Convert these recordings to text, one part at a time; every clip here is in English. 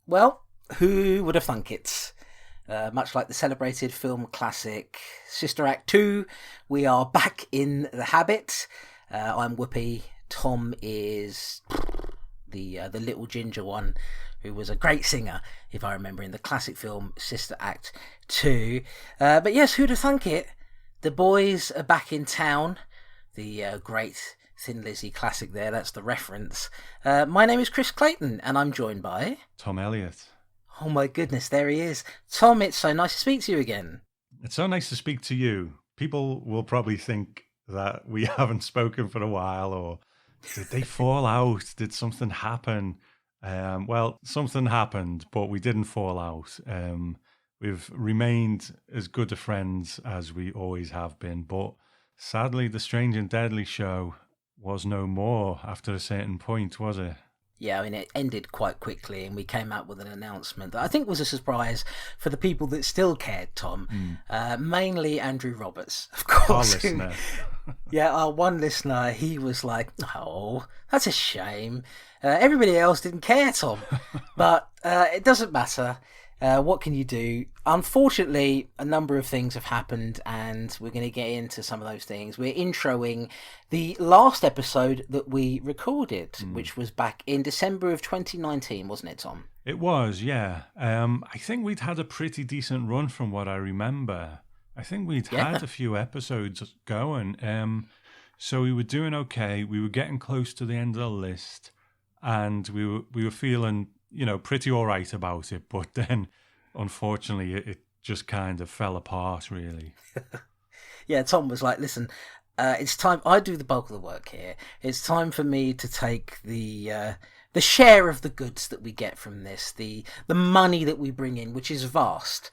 Well, who would have thunk it? Much like the celebrated film classic Sister Act 2, we are back in the habit. I'm Whoopi. Tom is the little ginger one who was a great singer, if I remember, in the classic film Sister Act 2. But yes, who'd have thunk it? The boys are back in town. The great Thin Lizzy classic there, that's the reference. My name is Chris Clayton, and I'm joined by... Tom Elliott. Oh my goodness, there he is. Tom, it's so nice to speak to you again. It's so nice to speak to you. People will probably think that we haven't spoken for a while, or did they fall out? Did something happen? Well, something happened, but we didn't fall out. We've remained as good of friends as we always have been, but sadly, the Strange and Deadly show was no more after a certain point, was it? Yeah, I mean, it ended quite quickly, and we came out with an announcement that I think was a surprise for the people that still cared, Tom. Mainly Andrew Roberts, of course. Our listener. Yeah, our one listener, he was like, oh, that's a shame. Everybody else didn't care, Tom. But it doesn't matter. What can you do? Unfortunately, a number of things have happened, and we're going to get into some of those things. We're introing the last episode that we recorded, which was back in December of 2019, wasn't it, Tom? It was, yeah. I think we'd had a pretty decent run from what I remember. I think we'd had a few episodes going. So we were doing okay. We were getting close to the end of the list, and we were feeling, pretty all right about it. But then, unfortunately, it just kind of fell apart, really. Yeah, Tom was like, listen, it's time. I do the bulk of the work here. It's time for me to take the share of the goods that we get from this, the money that we bring in, which is vast.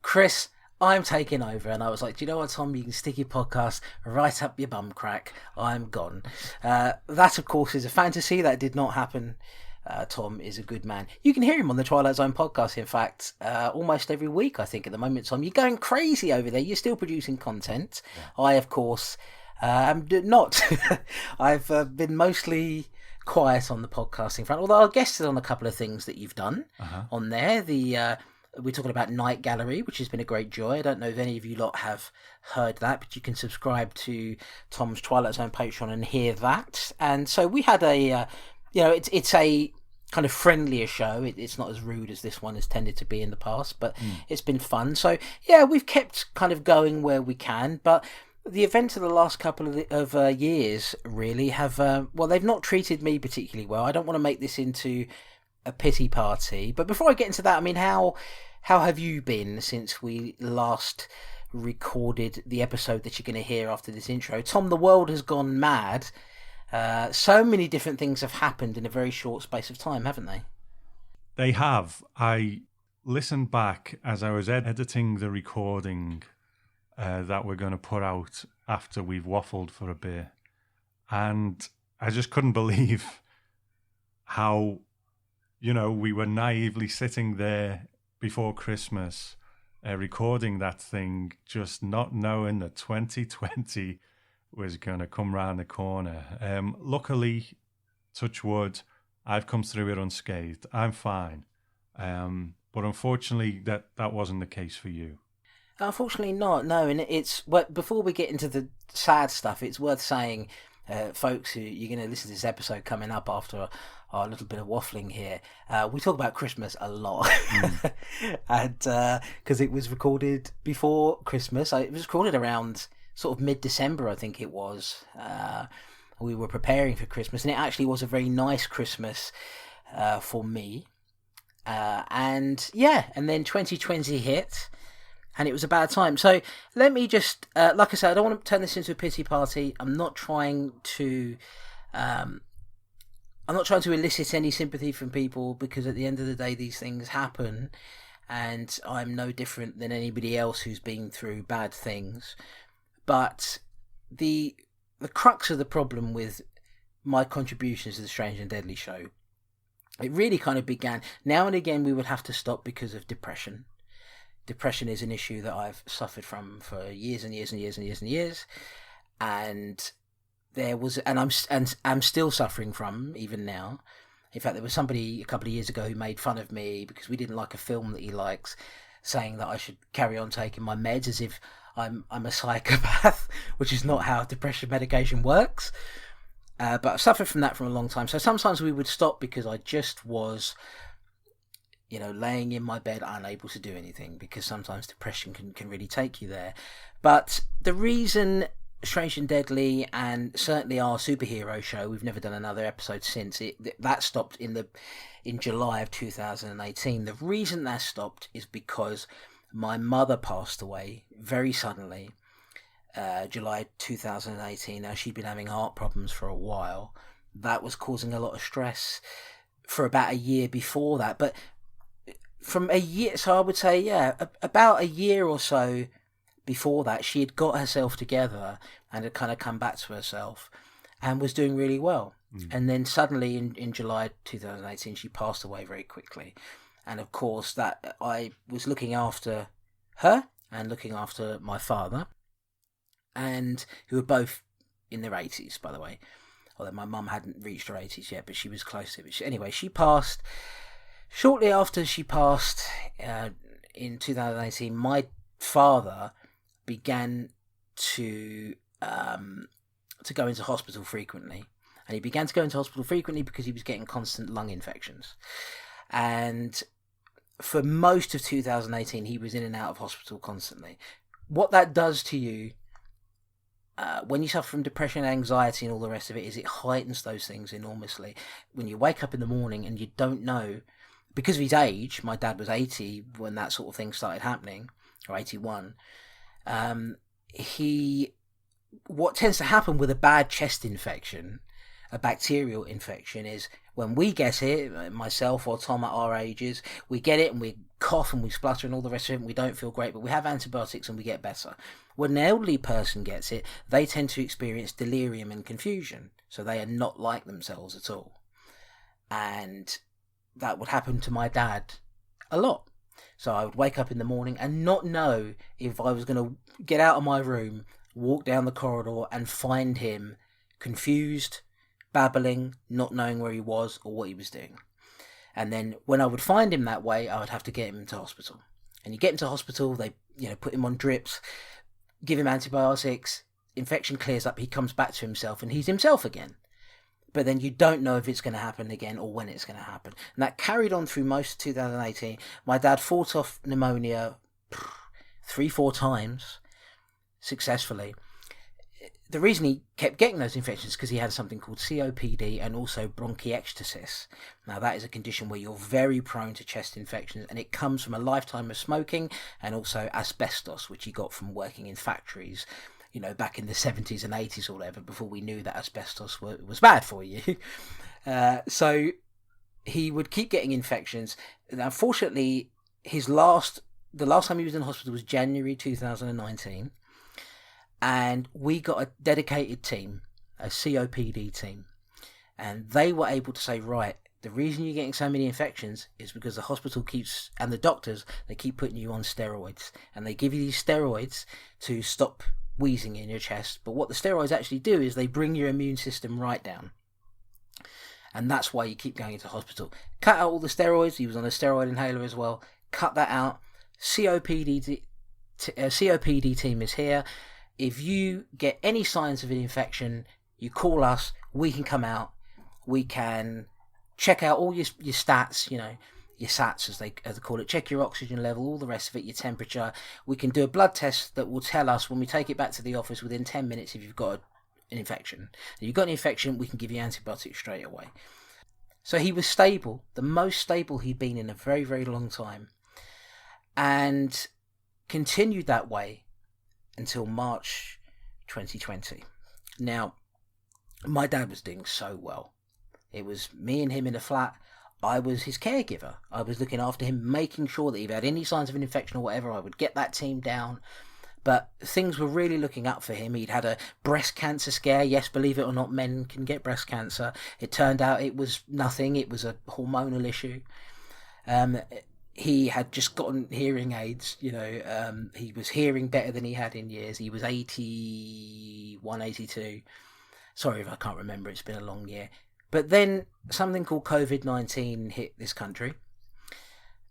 Chris, I'm taking over. And I was like, do you know what, Tom? You can stick your podcast right up your bum crack. I'm gone. That, of course, is a fantasy. That did not happen. Tom is a good man. You can hear him on the Twilight Zone podcast, in fact, almost every week, I think, at the moment, Tom. You're going crazy over there. You're still producing content. Yeah. I, of course, am not. I've been mostly quiet on the podcasting front, although I've guested on a couple of things that you've done on there. We're talking about Night Gallery, which has been a great joy. I don't know if any of you lot have heard that, but you can subscribe to Tom's Twilight Zone Patreon and hear that. And so we had a... it's a kind of friendlier show. It's not as rude as this one has tended to be in the past, but it's been fun. So, yeah, we've kept kind of going where we can, but the events of the last couple of years really have, they've not treated me particularly well. I don't want to make this into a pity party, but before I get into that, I mean, how have you been since we last recorded the episode that you're going to hear after this intro? Tom, the world has gone mad. So many different things have happened in a very short space of time, haven't they? They have. I listened back as I was editing the recording that we're going to put out after we've waffled for a bit. And I just couldn't believe how, we were naively sitting there before Christmas recording that thing, just not knowing that 2020 was going to come round the corner. Luckily, touch wood, I've come through it unscathed. I'm fine. But unfortunately, that wasn't the case for you. Unfortunately not, no. And before we get into the sad stuff, it's worth saying, folks, who you're going to listen to this episode coming up after our little bit of waffling here, we talk about Christmas a lot. And because it was recorded before Christmas. It was recorded around sort of mid-December, I think it was. We were preparing for Christmas, and it actually was a very nice Christmas for me. And then 2020 hit, and it was a bad time. So let me just, like I said, I don't want to turn this into a pity party. I'm not trying to elicit any sympathy from people, because at the end of the day, these things happen, and I'm no different than anybody else who's been through bad things. But the crux of the problem with my contributions to the Strange and Deadly show, it really kind of began. Now and again we would have to stop because of depression. Depression is an issue that I've suffered from for years and years and years and years and years, and I'm still suffering from even now. In fact, there was somebody a couple of years ago who made fun of me because we didn't like a film that he likes, saying that I should carry on taking my meds as if I'm a psychopath, which is not how depression medication works. But I've suffered from that for a long time. So sometimes we would stop because I just was, laying in my bed unable to do anything, because sometimes depression can really take you there. But the reason Strange and Deadly, and certainly our superhero show, we've never done another episode since that stopped in July of 2018. The reason that stopped is because my mother passed away very suddenly, July 2018. Now, she'd been having heart problems for a while. That was causing a lot of stress for about a year before that. But from a year, so I would say, about a year or so before that, she had got herself together and had kind of come back to herself and was doing really well. And then suddenly in July 2018, she passed away very quickly. And of course, that I was looking after her and looking after my father, and who were both in their 80s, by the way. Although my mum hadn't reached her 80s yet, but she was close to it. Anyway, she passed. Shortly after she passed, in 2018, my father began to go into hospital frequently. And he began to go into hospital frequently because he was getting constant lung infections. And for most of 2018, he was in and out of hospital constantly. What that does to you, when you suffer from depression, anxiety, and all the rest of it, is it heightens those things enormously. When you wake up in the morning and you don't know, because of his age, my dad was 80 when that sort of thing started happening, or 81, what tends to happen with a bad chest infection, a bacterial infection, is when we get it, myself or Tom at our ages, we get it and we cough and we splutter and all the rest of it, and we don't feel great, but we have antibiotics and we get better. When an elderly person gets it, they tend to experience delirium and confusion, so they are not like themselves at all. And that would happen to my dad a lot. So I would wake up in the morning and not know if I was going to get out of my room, walk down the corridor and find him confused, babbling, not knowing where he was or what he was doing. And then when I would find him that way, I would have to get him to hospital. And you get him to hospital, they put him on drips, give him antibiotics, infection clears up, he comes back to himself and he's himself again. But then you don't know if it's going to happen again or when it's going to happen. And that carried on through most of 2018. My dad fought off pneumonia 3-4 times successfully. The reason he kept getting those infections is because he had something called COPD and also bronchiectasis. Now, that is a condition where you're very prone to chest infections, and it comes from a lifetime of smoking and also asbestos, which he got from working in factories, back in the 70s and 80s or whatever, before we knew that asbestos was bad for you. So he would keep getting infections. Now, unfortunately, the last time he was in hospital was January 2019. And we got a dedicated team, a COPD team. And they were able to say, right, the reason you're getting so many infections is because the hospital and the doctors, they keep putting you on steroids. And they give you these steroids to stop wheezing in your chest. But what the steroids actually do is they bring your immune system right down. And that's why you keep going into hospital. Cut out all the steroids. He was on a steroid inhaler as well. Cut that out. COPD team is here. If you get any signs of an infection, you call us, we can come out, we can check out all your stats, your SATs as they call it, check your oxygen level, all the rest of it, your temperature. We can do a blood test that will tell us when we take it back to the office within 10 minutes if you've got an infection. If you've got an infection, we can give you antibiotics straight away. So he was stable, the most stable he'd been in a very, very long time, and continued that way until March 2020. Now, my dad was doing so well. It was me and him in a flat. I was his caregiver. I was looking after him, making sure that if he had any signs of an infection or whatever, I would get that team down. But things were really looking up for him. He'd had a breast cancer scare. Yes, believe it or not, men can get breast cancer. It turned out it was nothing. It was a hormonal issue. He had just gotten hearing aids, he was hearing better than he had in years. He was 81, 82. Sorry if I can't remember, it's been a long year. But then something called COVID-19 hit this country,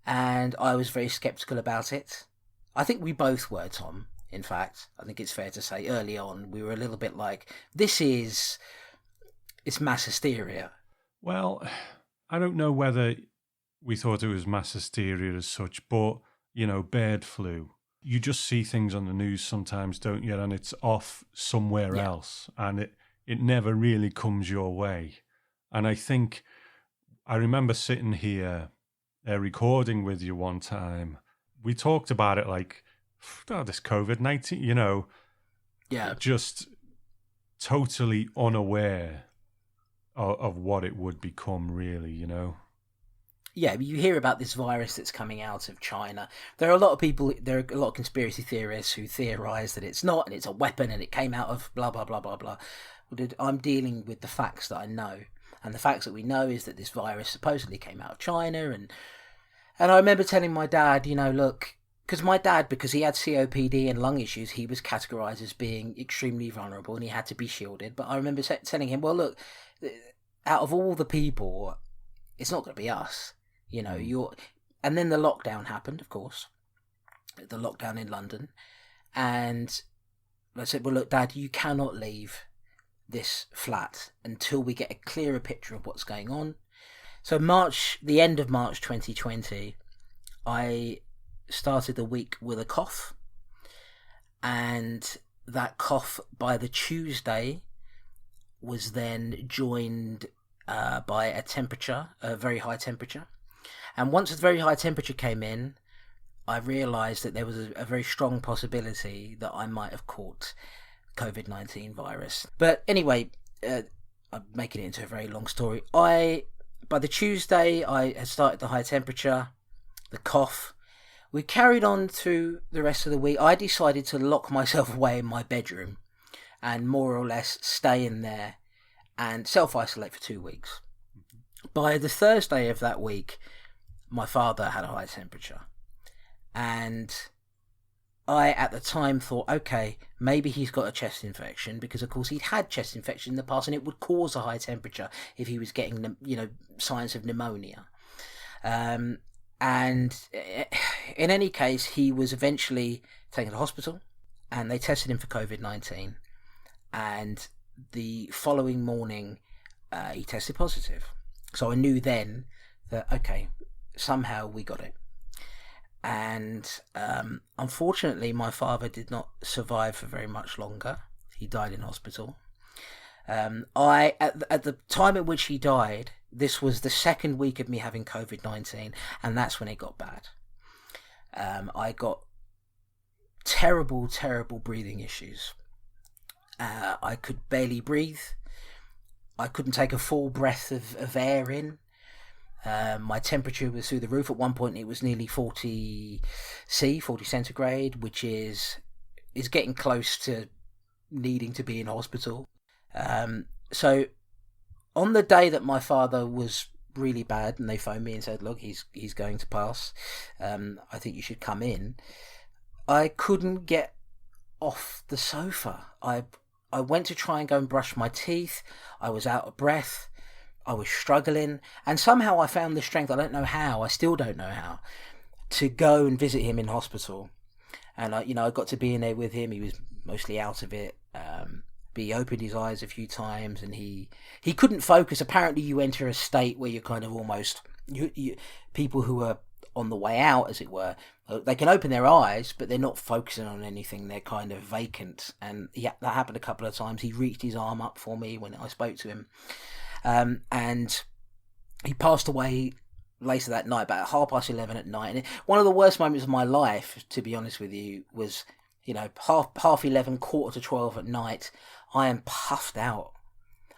and I was very sceptical about it. I think we both were, Tom. In fact, I think it's fair to say early on we were a little bit like, it's mass hysteria. Well, I don't know whether we thought it was mass hysteria as such, but, bird flu. You just see things on the news sometimes, don't you? And it's off somewhere else, and it never really comes your way. And I remember sitting here recording with you one time. We talked about it like, this COVID-19, just totally unaware of what it would become, really, Yeah, you hear about this virus that's coming out of China. There are a lot of conspiracy theorists who theorize that it's not, and it's a weapon, and it came out of blah, blah, blah, blah, blah. I'm dealing with the facts that I know. And the facts that we know is that this virus supposedly came out of China. And I remember telling my dad, look, because my dad, because he had COPD and lung issues, he was categorized as being extremely vulnerable and he had to be shielded. But I remember telling him, well, look, out of all the people, it's not going to be us. And then the lockdown happened, of course, the lockdown in London. And I said, well, look, Dad, you cannot leave this flat until we get a clearer picture of what's going on. So the end of March 2020, I started the week with a cough, and that cough by the Tuesday was then joined by a very high temperature. And once the very high temperature came in, I realised that there was a very strong possibility that I might have caught COVID-19 virus. But anyway, I'm making it into a very long story. By the Tuesday, I had started the high temperature, the cough. We carried on through the rest of the week. I decided to lock myself away in my bedroom and more or less stay in there and self-isolate for 2 weeks. By the Thursday of that week, my father had a high temperature. And I, at the time, thought, okay, maybe he's got a chest infection, because, of course, he'd had chest infection in the past, and it would cause a high temperature if he was getting, signs of pneumonia. And in any case, he was eventually taken to hospital, and they tested him for COVID-19. And the following morning, he tested positive. So I knew then that, okay, somehow we got it. And unfortunately, my father did not survive for very much longer. He died in hospital. At the time at which he died, this was the second week of me having COVID-19, and that's when it got bad. I got terrible, terrible breathing issues. I could barely breathe. I couldn't take a full breath of air in. My temperature was through the roof. At one point it was nearly 40 centigrade, which is getting close to needing to be in hospital. So on the day that my father was really bad and they phoned me and said, look, he's going to pass, I think you should come in, I couldn't get off the sofa. I went to try and go and brush my teeth. I was out of breath. I was struggling, and somehow I found the strength, I don't know how, I still don't know how, to go and visit him in hospital. And I got to be in there with him. He was mostly out of it, but he opened his eyes a few times, and he couldn't focus. Apparently you enter a state where you're kind of almost, people who are on the way out, as it were, they can open their eyes, but they're not focusing on anything. They're kind of vacant. And that happened a couple of times. He reached his arm up for me when I spoke to him. And he passed away later that night, about 11:30 at night. And one of the worst moments of my life, to be honest with you, was, half 11, 11:45 at night. I am puffed out.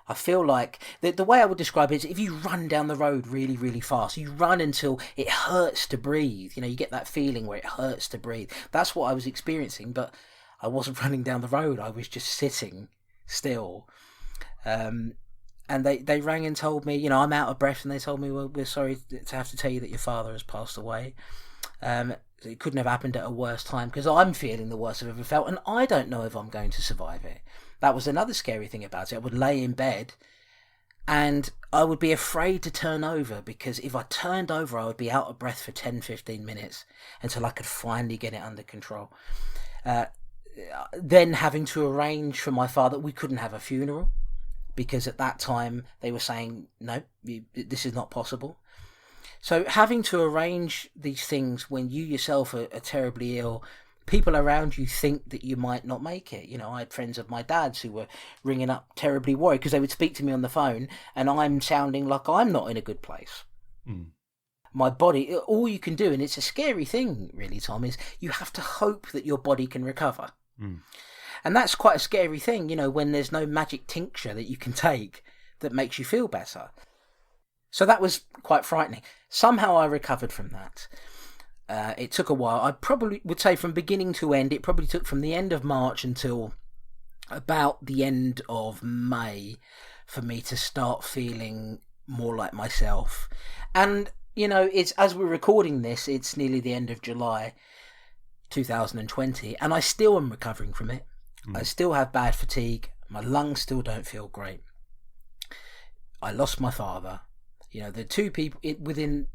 I feel like the way I would describe it is if you run down the road really, really fast, you run until it hurts to breathe. You get that feeling where it hurts to breathe. That's what I was experiencing, but I wasn't running down the road. I was just sitting still. And they rang and told me, I'm out of breath, and they told me, well, we're sorry to have to tell you that your father has passed away. It couldn't have happened at a worse time, because I'm feeling the worst I've ever felt, and I don't know if I'm going to survive it. That was another scary thing about it. I would lay in bed, And I would be afraid to turn over, because if I turned over, I would be out of breath for 10, 15 minutes until I could finally get it under control. Uh, then having to arrange for my father, we couldn't have a funeral because at that time they were saying, no, this is not possible. So having to arrange these things when you yourself are terribly ill, people around you think that you might not make it. You know, I had friends of my dad's who were ringing up terribly worried because they would speak to me on the phone and I'm sounding like I'm not in a good place. Mm. My body, all you can do, and it's a scary thing really, Tom, is you have to hope that your body can recover. Mm. And that's quite a scary thing, you know, when there's no magic tincture that you can take that makes you feel better. So that was quite frightening. Somehow I recovered from that. It took a while. I probably would say from beginning to end, it probably took from the end of March until about the end of May for me to start feeling more like myself. And, you know, it's as we're recording this, it's nearly the end of July 2020, and I still am recovering from it. I still have bad fatigue. My lungs still don't feel great. I lost my father. You know, the two people, within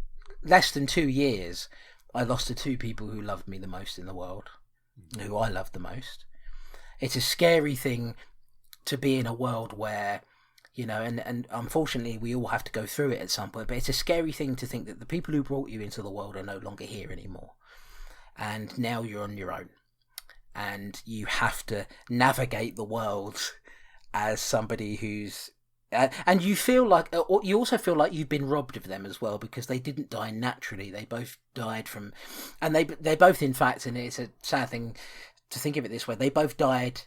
less than 2 years, I lost the two people who loved me the most in the world, who I loved the most. It's a scary thing to be in a world where, you know, and unfortunately we all have to go through it at some point, but it's a scary thing to think that the people who brought you into the world are no longer here anymore. And now you're on your own. And you have to navigate the world as somebody who's... and you feel like... you also feel like you've been robbed of them as well, because they didn't die naturally. They both died from... And they both, in fact, and it's a sad thing to think of it this way, they both died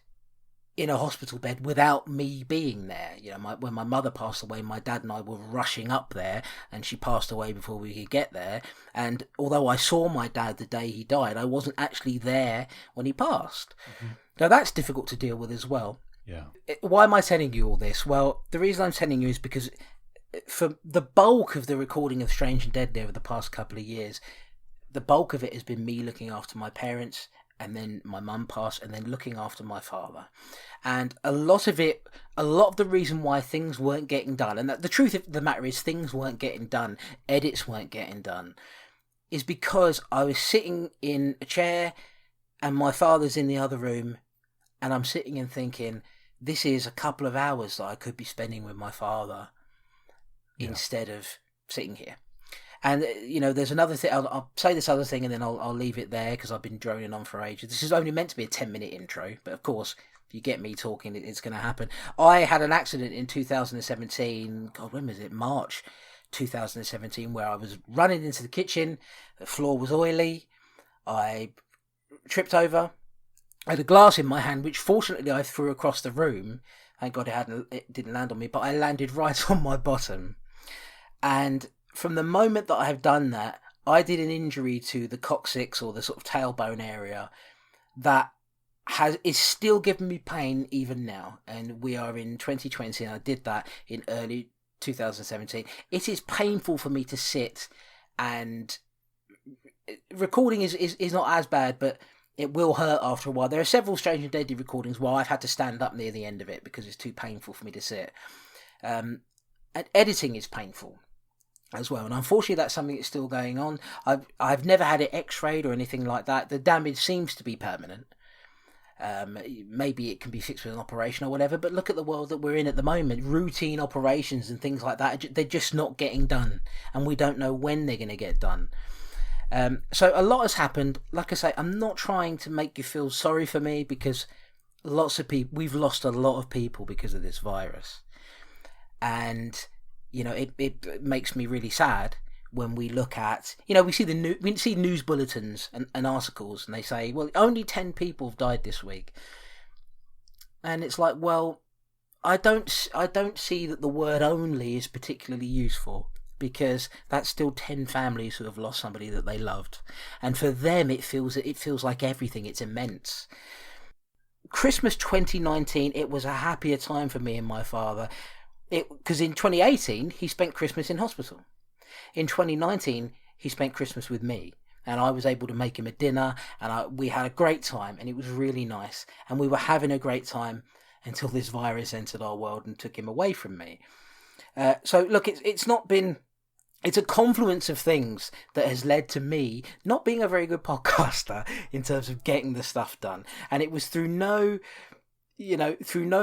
in a hospital bed without me being there. You know, when my mother passed away, my dad and I were rushing up there, and she passed away before we could get there. And although I saw my dad the day he died, I wasn't actually there when he passed. Mm-hmm. Now that's difficult to deal with as well. Yeah. Why am I telling you all this? Well, the reason I'm telling you is because for the bulk of the recording of Strange and Deadly over the past couple of years, the bulk of it has been me looking after my parents, and then my mum passed, and then looking after my father. And a lot of the reason why things weren't getting done, and the truth of the matter is things weren't getting done, edits weren't getting done, is because I was sitting in a chair and my father's in the other room, and I'm sitting and thinking, this is a couple of hours that I could be spending with my father instead of sitting here. And, you know, there's another thing. I'll say this other thing and then I'll leave it there because I've been droning on for ages. This is only meant to be a 10-minute intro, but of course, if you get me talking, it's going to happen. I had an accident in 2017. God, when was it? March 2017, where I was running into the kitchen. The floor was oily. I tripped over. I had a glass in my hand, which fortunately I threw across the room. Thank God it didn't land on me, but I landed right on my bottom. And from the moment that I have done that, I did an injury to the coccyx, or the sort of tailbone area, that is still giving me pain even now. And we are in 2020, and I did that in early 2017. It is painful for me to sit, and recording is not as bad, but it will hurt after a while. There are several Strange and Deadly recordings where I've had to stand up near the end of it because it's too painful for me to sit. And editing is painful as well, and unfortunately that's something that's still going on. I've never had it x-rayed or anything like that. The damage seems to be permanent. Maybe it can be fixed with an operation or whatever, but look at the world that we're in at the moment. Routine operations and things like that, they're just not getting done, and we don't know when they're going to get done. So a lot has happened. Like I say, I'm not trying to make you feel sorry for me, because lots of people, we've lost a lot of people because of this virus, and you know, it makes me really sad when we look at, you know, we see news bulletins and articles, and they say, well, only 10 people have died this week, and it's like, well, I don't see that the word "only" is particularly useful, because that's still 10 families who have lost somebody that they loved, and for them it feels like everything. It's immense. Christmas 2019, it was a happier time for me and my father. Because in 2018, he spent Christmas in hospital. In 2019, he spent Christmas with me. And I was able to make him a dinner. And we had a great time. And it was really nice. And we were having a great time until this virus entered our world and took him away from me. So look, it's not been. It's a confluence of things that has led to me not being a very good podcaster in terms of getting the stuff done. And it was through no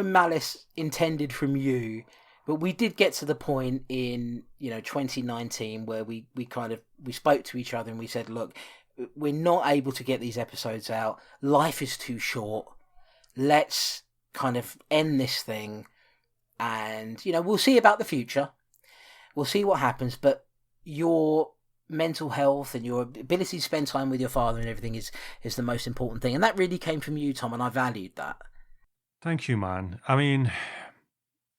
malice intended from you, but we did get to the point in, 2019 where we spoke to each other and we said, look, we're not able to get these episodes out. Life is too short. Let's kind of end this thing. And, we'll see about the future. We'll see what happens, but your mental health and your ability to spend time with your father and everything is the most important thing. And that really came from you, Tom, and I valued that. Thank you, man. I mean,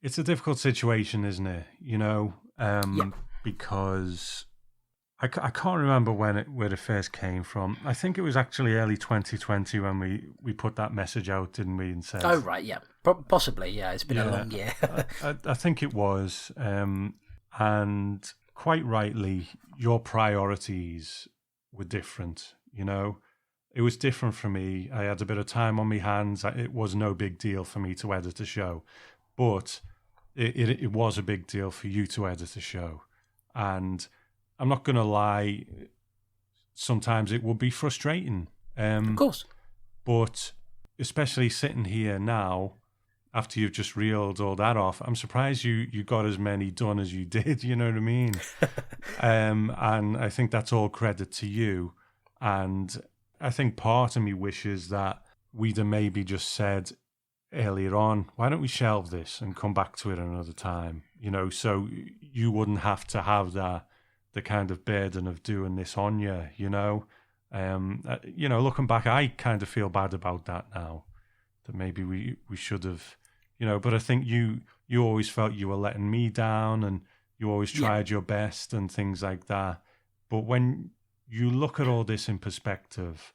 it's a difficult situation, isn't it? Because I can't remember where it first came from. I think it was actually early 2020 when we put that message out, didn't we? And said, oh, right, yeah. Possibly, yeah. It's been a long year. I think it was. And quite rightly, your priorities were different, It was different for me. I had a bit of time on my hands. It was no big deal for me to edit a show. But it was a big deal for you to edit a show. And I'm not going to lie, sometimes it would be frustrating. Of course. But especially sitting here now, after you've just reeled all that off, I'm surprised you got as many done as you did, you know what I mean? And I think that's all credit to you. And I think part of me wishes that we'd have maybe just said earlier on, why don't we shelve this and come back to it another time? So you wouldn't have to have the kind of burden of doing this on you, looking back, I kind of feel bad about that now, that maybe we should have, but I think you always felt you were letting me down and you always tried your best and things like that. But when you look at all this in perspective,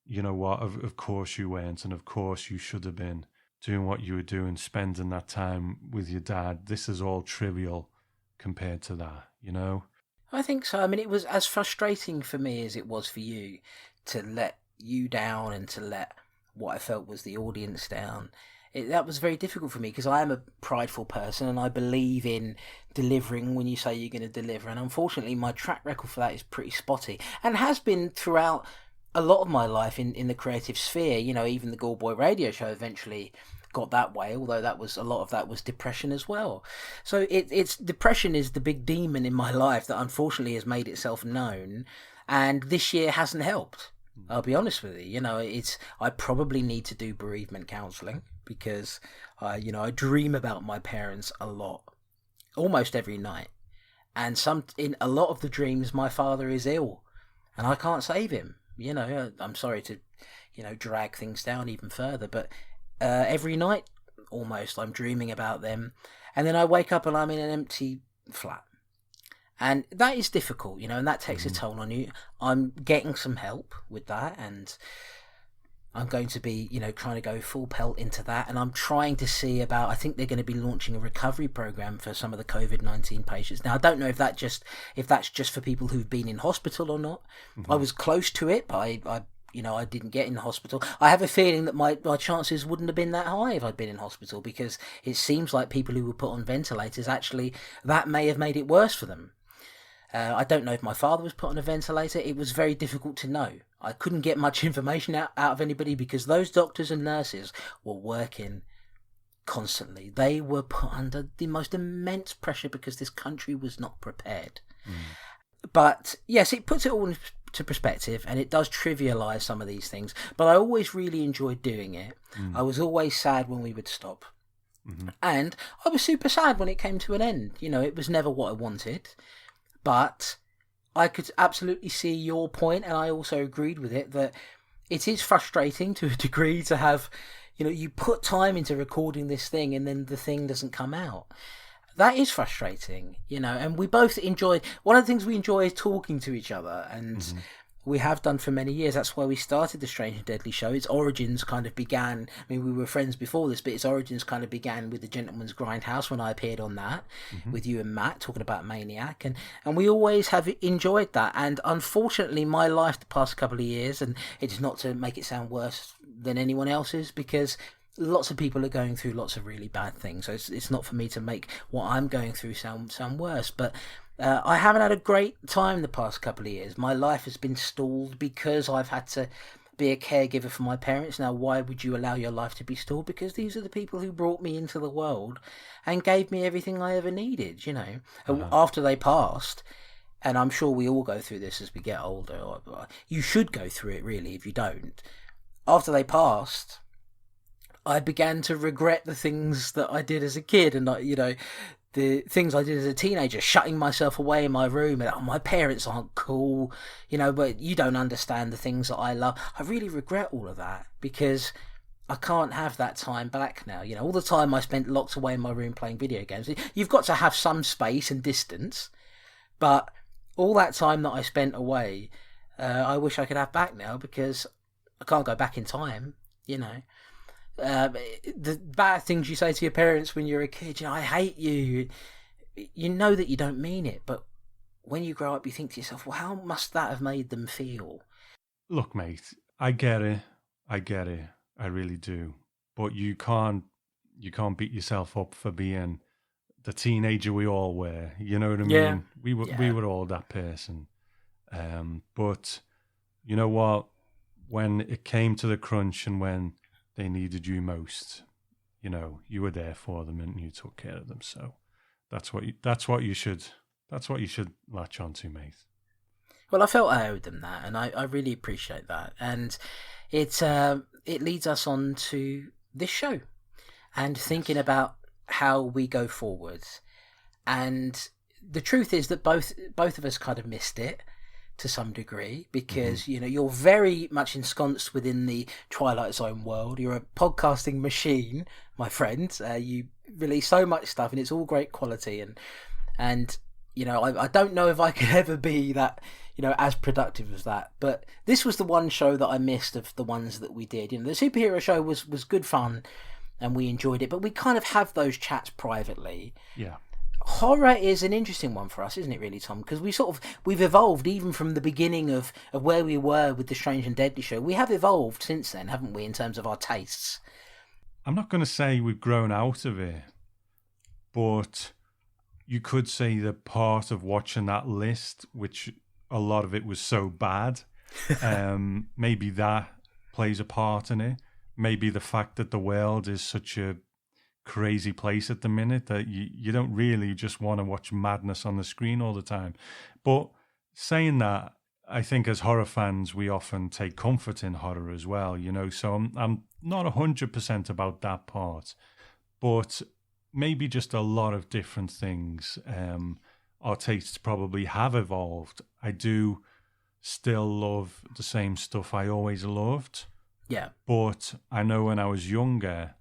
you know what, of course you weren't, and of course you should have been doing what you were doing, spending that time with your dad. This is all trivial compared to that, I think so. I mean, it was as frustrating for me as it was for you to let you down and to let what I felt was the audience down. That was very difficult for me because I am a prideful person and I believe in delivering when you say you're going to deliver. And unfortunately, my track record for that is pretty spotty and has been throughout a lot of my life in the creative sphere. Even the Gallboy radio show eventually got that way, although a lot of that was depression as well. So it's depression is the big demon in my life that unfortunately has made itself known, and this year hasn't helped. I'll be honest with you. I probably need to do bereavement counselling because I dream about my parents a lot, almost every night, and in a lot of the dreams my father is ill, and I can't save him. I'm sorry to drag things down even further, but every night almost I'm dreaming about them, and then I wake up and I'm in an empty flat. And that is difficult, and that takes a toll on you. I'm getting some help with that, and I'm going to be, trying to go full pelt into that. And I'm trying to see I think they're going to be launching a recovery program for some of the COVID-19 patients. Now, I don't know if that's just for people who've been in hospital or not. Mm-hmm. I was close to it, but I didn't get in hospital. I have a feeling that my chances wouldn't have been that high if I'd been in hospital, because it seems like people who were put on ventilators, actually, that may have made it worse for them. I don't know if my father was put on a ventilator. It was very difficult to know. I couldn't get much information out of anybody because those doctors and nurses were working constantly. They were put under the most immense pressure because this country was not prepared. But yes, it puts it all into perspective and it does trivialise some of these things. But I always really enjoyed doing it. I was always sad when we would stop. And I was super sad when it came to an end. It was never what I wanted. But I could absolutely see your point, and I also agreed with it, that it is frustrating to a degree to have, you put time into recording this thing and then the thing doesn't come out. That is frustrating, and we both enjoyed, one of the things we enjoy is talking to each other, and we have done for many years. That's why we started the Strange and Deadly show. Its origins kind of began, we were friends before this, but its origins kind of began with the Gentleman's Grindhouse when I appeared on that with you and Matt talking about Maniac, and we always have enjoyed that. And unfortunately, my life the past couple of years, and it is not to make it sound worse than anyone else's, because lots of people are going through lots of really bad things. So it's not for me to make what I'm going through sound worse. But I haven't had a great time the past couple of years. My life has been stalled because I've had to be a caregiver for my parents. Now, why would you allow your life to be stalled? Because these are the people who brought me into the world and gave me everything I ever needed, you know. And after they passed, and I'm sure we all go through this as we get older, or you should go through it really if you don't. After they passed, I began to regret the things that I did as a kid, and you know, the things I did as a teenager, shutting myself away in my room, and my parents aren't cool, you know, but you don't understand the things that I love. I really regret all of that because I can't have that time back now. You know, all the time I spent locked away in my room playing video games. You've got to have some space and distance, but all that time that I spent away, I wish I could have back now because I can't go back in time, you know. The bad things you say to your parents when you're a kid, you know, I hate you. You know that you don't mean it, but when you grow up, you think to yourself, well, how must that have made them feel? Look, mate, I get it. I really do. But you can't beat yourself up for being the teenager we all were. You know what I mean? Yeah. We were all that person. But you know what? When it came to the crunch and when they needed you most, you know, you were there for them and you took care of them. So that's what you should latch onto, mate. Well, I felt I owed them that, and I really appreciate that. And it leads us on to this show and thinking about how we go forwards. And the truth is that both of us kind of missed it to some degree because you know, you're very much ensconced within the Twilight Zone world. You're a podcasting machine, my friend. You release so much stuff and it's all great quality, and you know, I don't know if I could ever be that, you know, as productive as that. But this was the one show that I missed of the ones that we did. You know, the superhero show was good fun and we enjoyed it, but we kind of have those chats privately. Yeah. Horror is an interesting one for us, isn't it, really, Tom? Because we've evolved even from the beginning of where we were with the Strange and Deadly show. We have evolved since then, haven't we, in terms of our tastes? I'm not going to say we've grown out of it, but you could say that part of watching that list, which a lot of it was so bad, maybe that plays a part in it. Maybe the fact that the world is such a crazy place at the minute that you don't really just want to watch madness on the screen all the time. But saying that, I think as horror fans we often take comfort in horror as well, you know, so I'm not 100% about that part, but maybe just a lot of different things. Our tastes probably have evolved. I do still love the same stuff I always loved, but I know when I was younger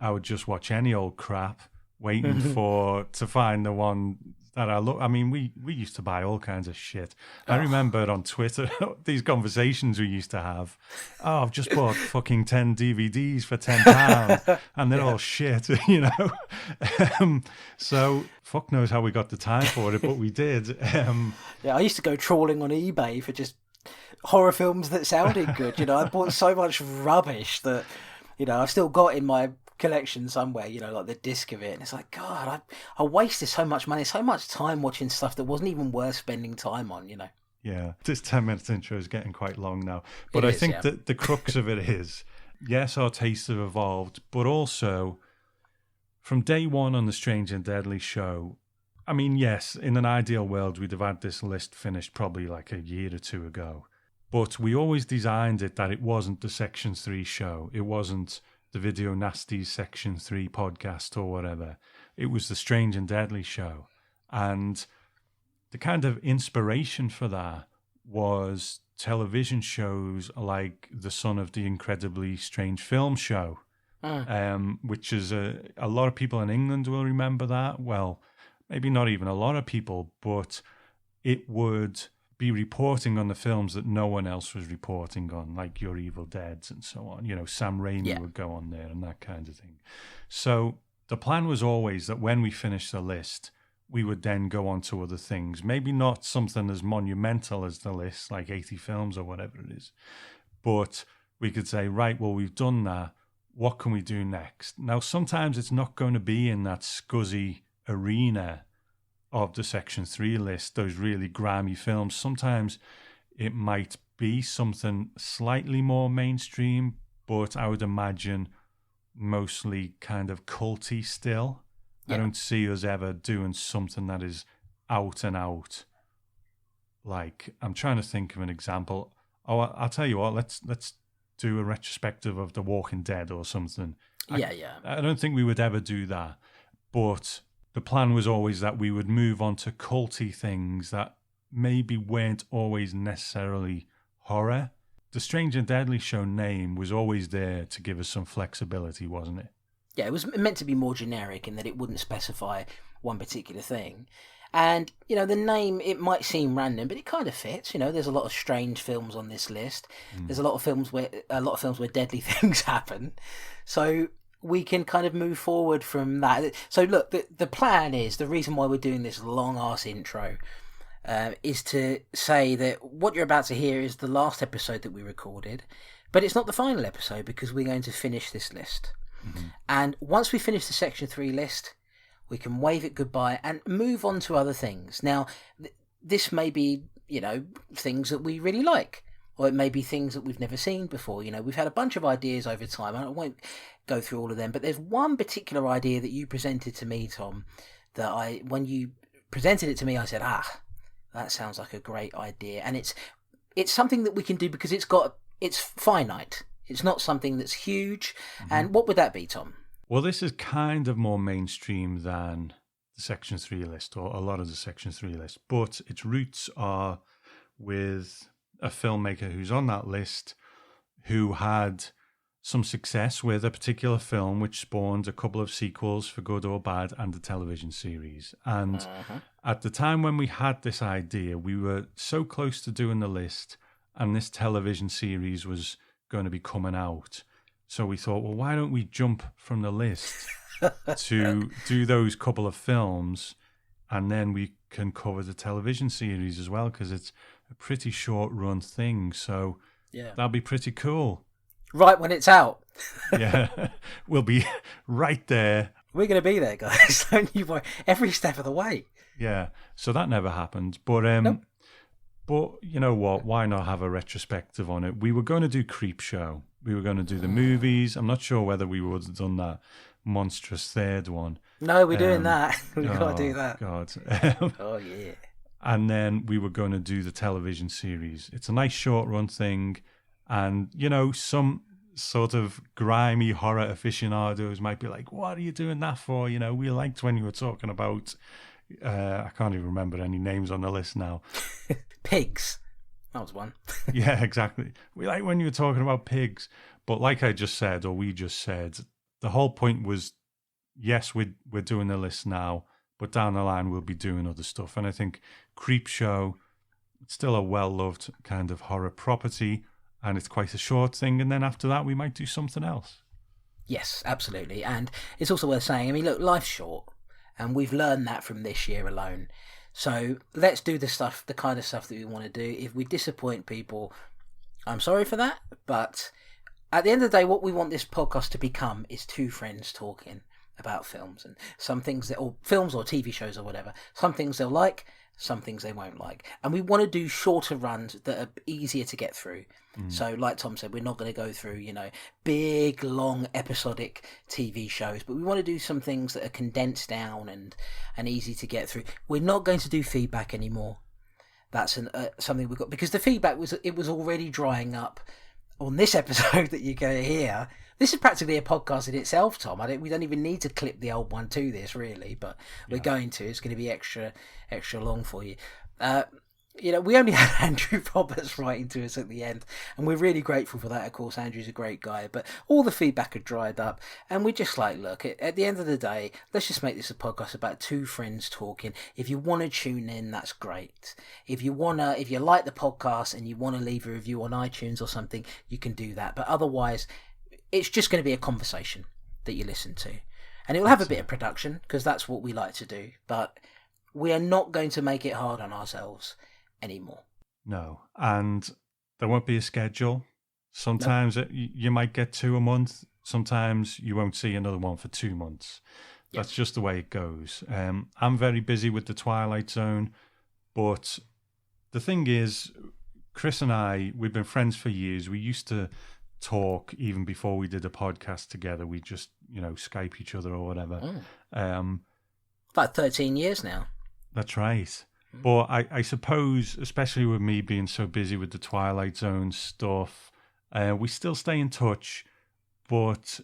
I would just watch any old crap, waiting to find the one that I look. I mean, we used to buy all kinds of shit. I remember on Twitter these conversations we used to have. Oh, I've just bought fucking 10 DVDs for £10, and they're all shit, you know. So fuck knows how we got the time for it, but we did. I used to go trawling on eBay for just horror films that sounded good. You know, I bought so much rubbish that, you know, I've still got in my collection somewhere, you know, like the disc of it, and it's like, God, I wasted so much money, so much time watching stuff that wasn't even worth spending time on, you know. Yeah, this 10-minute intro is getting quite long now, but I think that the crux of it is, yes, our tastes have evolved, but also from day one on the Strange and Deadly show, I mean, yes, in an ideal world we'd have had this list finished probably like a year or two ago, but we always designed it that it wasn't the Section 3 show, it wasn't the Video Nasties Section 3 podcast or whatever. It was the Strange and Deadly show. And the kind of inspiration for that was television shows like The Son of the Incredibly Strange Film Show, which is a lot of people in England will remember that. Well, maybe not even a lot of people, but it would be reporting on the films that no one else was reporting on, like Your Evil Deads and so on. You know, Sam Raimi would go on there and that kind of thing. So the plan was always that when we finished the list, we would then go on to other things. Maybe not something as monumental as the list, like 80 films or whatever it is. But we could say, right, well, we've done that. what can we do next? Now, sometimes it's not going to be in that scuzzy arena of the Section 3 list, those really grimy films. Sometimes it might be something slightly more mainstream, but I would imagine mostly kind of culty still. Yeah. I don't see us ever doing something that is out and out. Like, I'm trying to think of an example. Oh, I'll tell you what, let's do a retrospective of The Walking Dead or something. Yeah. I don't think we would ever do that. But the plan was always that we would move on to culty things that maybe weren't always necessarily horror. The Strange and Deadly Show name was always there to give us some flexibility, wasn't it? Yeah, it was meant to be more generic in that it wouldn't specify one particular thing. And, the name, it might seem random, but it kind of fits. There's a lot of strange films on this list. There's a lot of films where deadly things happen. So we can kind of move forward from that. So look, the plan is, the reason why we're doing this long-ass intro is to say that what you're about to hear is the last episode that we recorded, but it's not the final episode because we're going to finish this list. Mm-hmm. And once we finish the Section 3 list, we can wave it goodbye and move on to other things. Now, this may be, things that we really like, or it may be things that we've never seen before. We've had a bunch of ideas over time. I won't go through all of them, but there's one particular idea that you presented to me, Tom, that when you presented it to me, I said, that sounds like a great idea. And it's something that we can do because it's finite. It's not something that's huge. Mm-hmm. And what would that be, Tom? Well, this is kind of more mainstream than the Section 3 list, or a lot of the Section 3 list, but its roots are with a filmmaker who's on that list who had some success with a particular film which spawned a couple of sequels, for good or bad, and a television series. And at the time when we had this idea, we were so close to doing the list, and this television series was going to be coming out. So we thought, well, why don't we jump from the list to do those couple of films, and then we can cover the television series as well, because it's a pretty short run thing. So that'll be pretty cool. Right when it's out. Yeah, we'll be right there. We're going to be there, guys. Don't you worry. Every step of the way. Yeah, so that never happened. But nope. But you know what? Why not have a retrospective on it? We were going to do Creepshow. We were going to do the movies. I'm not sure whether we would have done that monstrous third one. No, we're doing that. We've got to do that. God. Oh, yeah. And then we were going to do the television series. It's a nice short run thing. And, some sort of grimy horror aficionados might be like, what are you doing that for? We liked when you were talking about, I can't even remember any names on the list now. Pigs. That was one. Yeah, exactly. We like when you were talking about pigs. But like I just said, or we just said, the whole point was, yes, we're doing the list now, but down the line we'll be doing other stuff. And I think Creepshow, it's still a well-loved kind of horror property, and it's quite a short thing. And then after that, we might do something else. Yes, absolutely. And it's also worth saying, look, life's short, and we've learned that from this year alone. So let's do the kind of stuff that we want to do. If we disappoint people, I'm sorry for that. But at the end of the day, what we want this podcast to become is two friends talking about films, and some things or films or TV shows or whatever. Some things they'll like, some things they won't like. And we want to do shorter runs that are easier to get through. So like Tom said, we're not going to go through, big, long, episodic TV shows, but we want to do some things that are condensed down and easy to get through. We're not going to do feedback anymore. That's something we've got, because the feedback was already drying up on this episode that you're going to hear. This is practically a podcast in itself, Tom. We don't even need to clip the old one to this, really, but we're going to. It's going to be extra long for you. We only had Andrew Roberts writing to us at the end, and we're really grateful for that. Of course, Andrew's a great guy, but all the feedback had dried up, and we're just like, look, at the end of the day, let's just make this a podcast about two friends talking. If you want to tune in, that's great. If you like the podcast and you want to leave a review on iTunes or something, you can do that. But otherwise, it's just going to be a conversation that you listen to, and it will have a bit of production because that's what we like to do. But we are not going to make it hard on ourselves anymore. No, and there won't be a schedule. Sometimes you might get 2 a month. Sometimes you won't see another one for 2 months. That's just the way it goes. I'm very busy with the Twilight Zone, but the thing is, Chris and I, we've been friends for years. We used to talk even before we did a podcast together. We just, Skype each other or whatever. About 13 years now. That's right. But I suppose, especially with me being so busy with the Twilight Zone stuff, we still stay in touch, but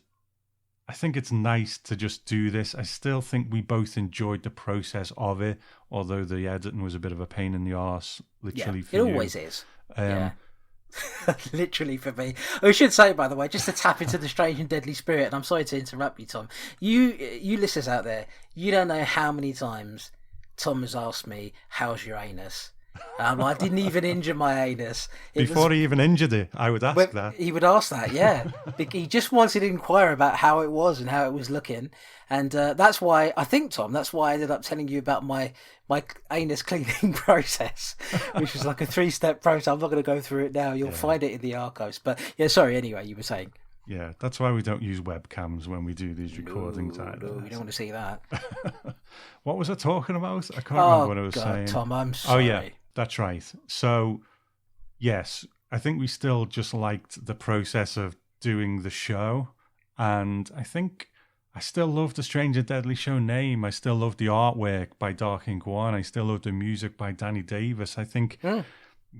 I think it's nice to just do this. I still think we both enjoyed the process of it, although the editing was a bit of a pain in the arse, literally for you. It always is. Literally for me. I should say, by the way, just to tap into the strange and deadly spirit, and I'm sorry to interrupt you, Tom. You listeners out there, you don't know how many times Tom has asked me, "How's your anus?" I didn't even injure my anus. Before he even injured it, I would ask that. He would ask that, yeah. He just wanted to inquire about how it was and how it was looking. And that's why, I think, Tom, that's why I ended up telling you about my anus cleaning process, which was like a 3-step process. I'm not going to go through it now. You'll find it in the archives. But yeah, sorry, anyway, you were saying. Yeah, that's why we don't use webcams when we do these recordings either. No, we don't want to see that. What was I talking about? I can't remember what I was saying. Tom, I'm sorry. Oh, yeah, that's right. So, yes, I think we still just liked the process of doing the show. And I think I still love the Strange and Deadly Show name. I still love the artwork by Dark Ink One. I still love the music by Danny Davis. I think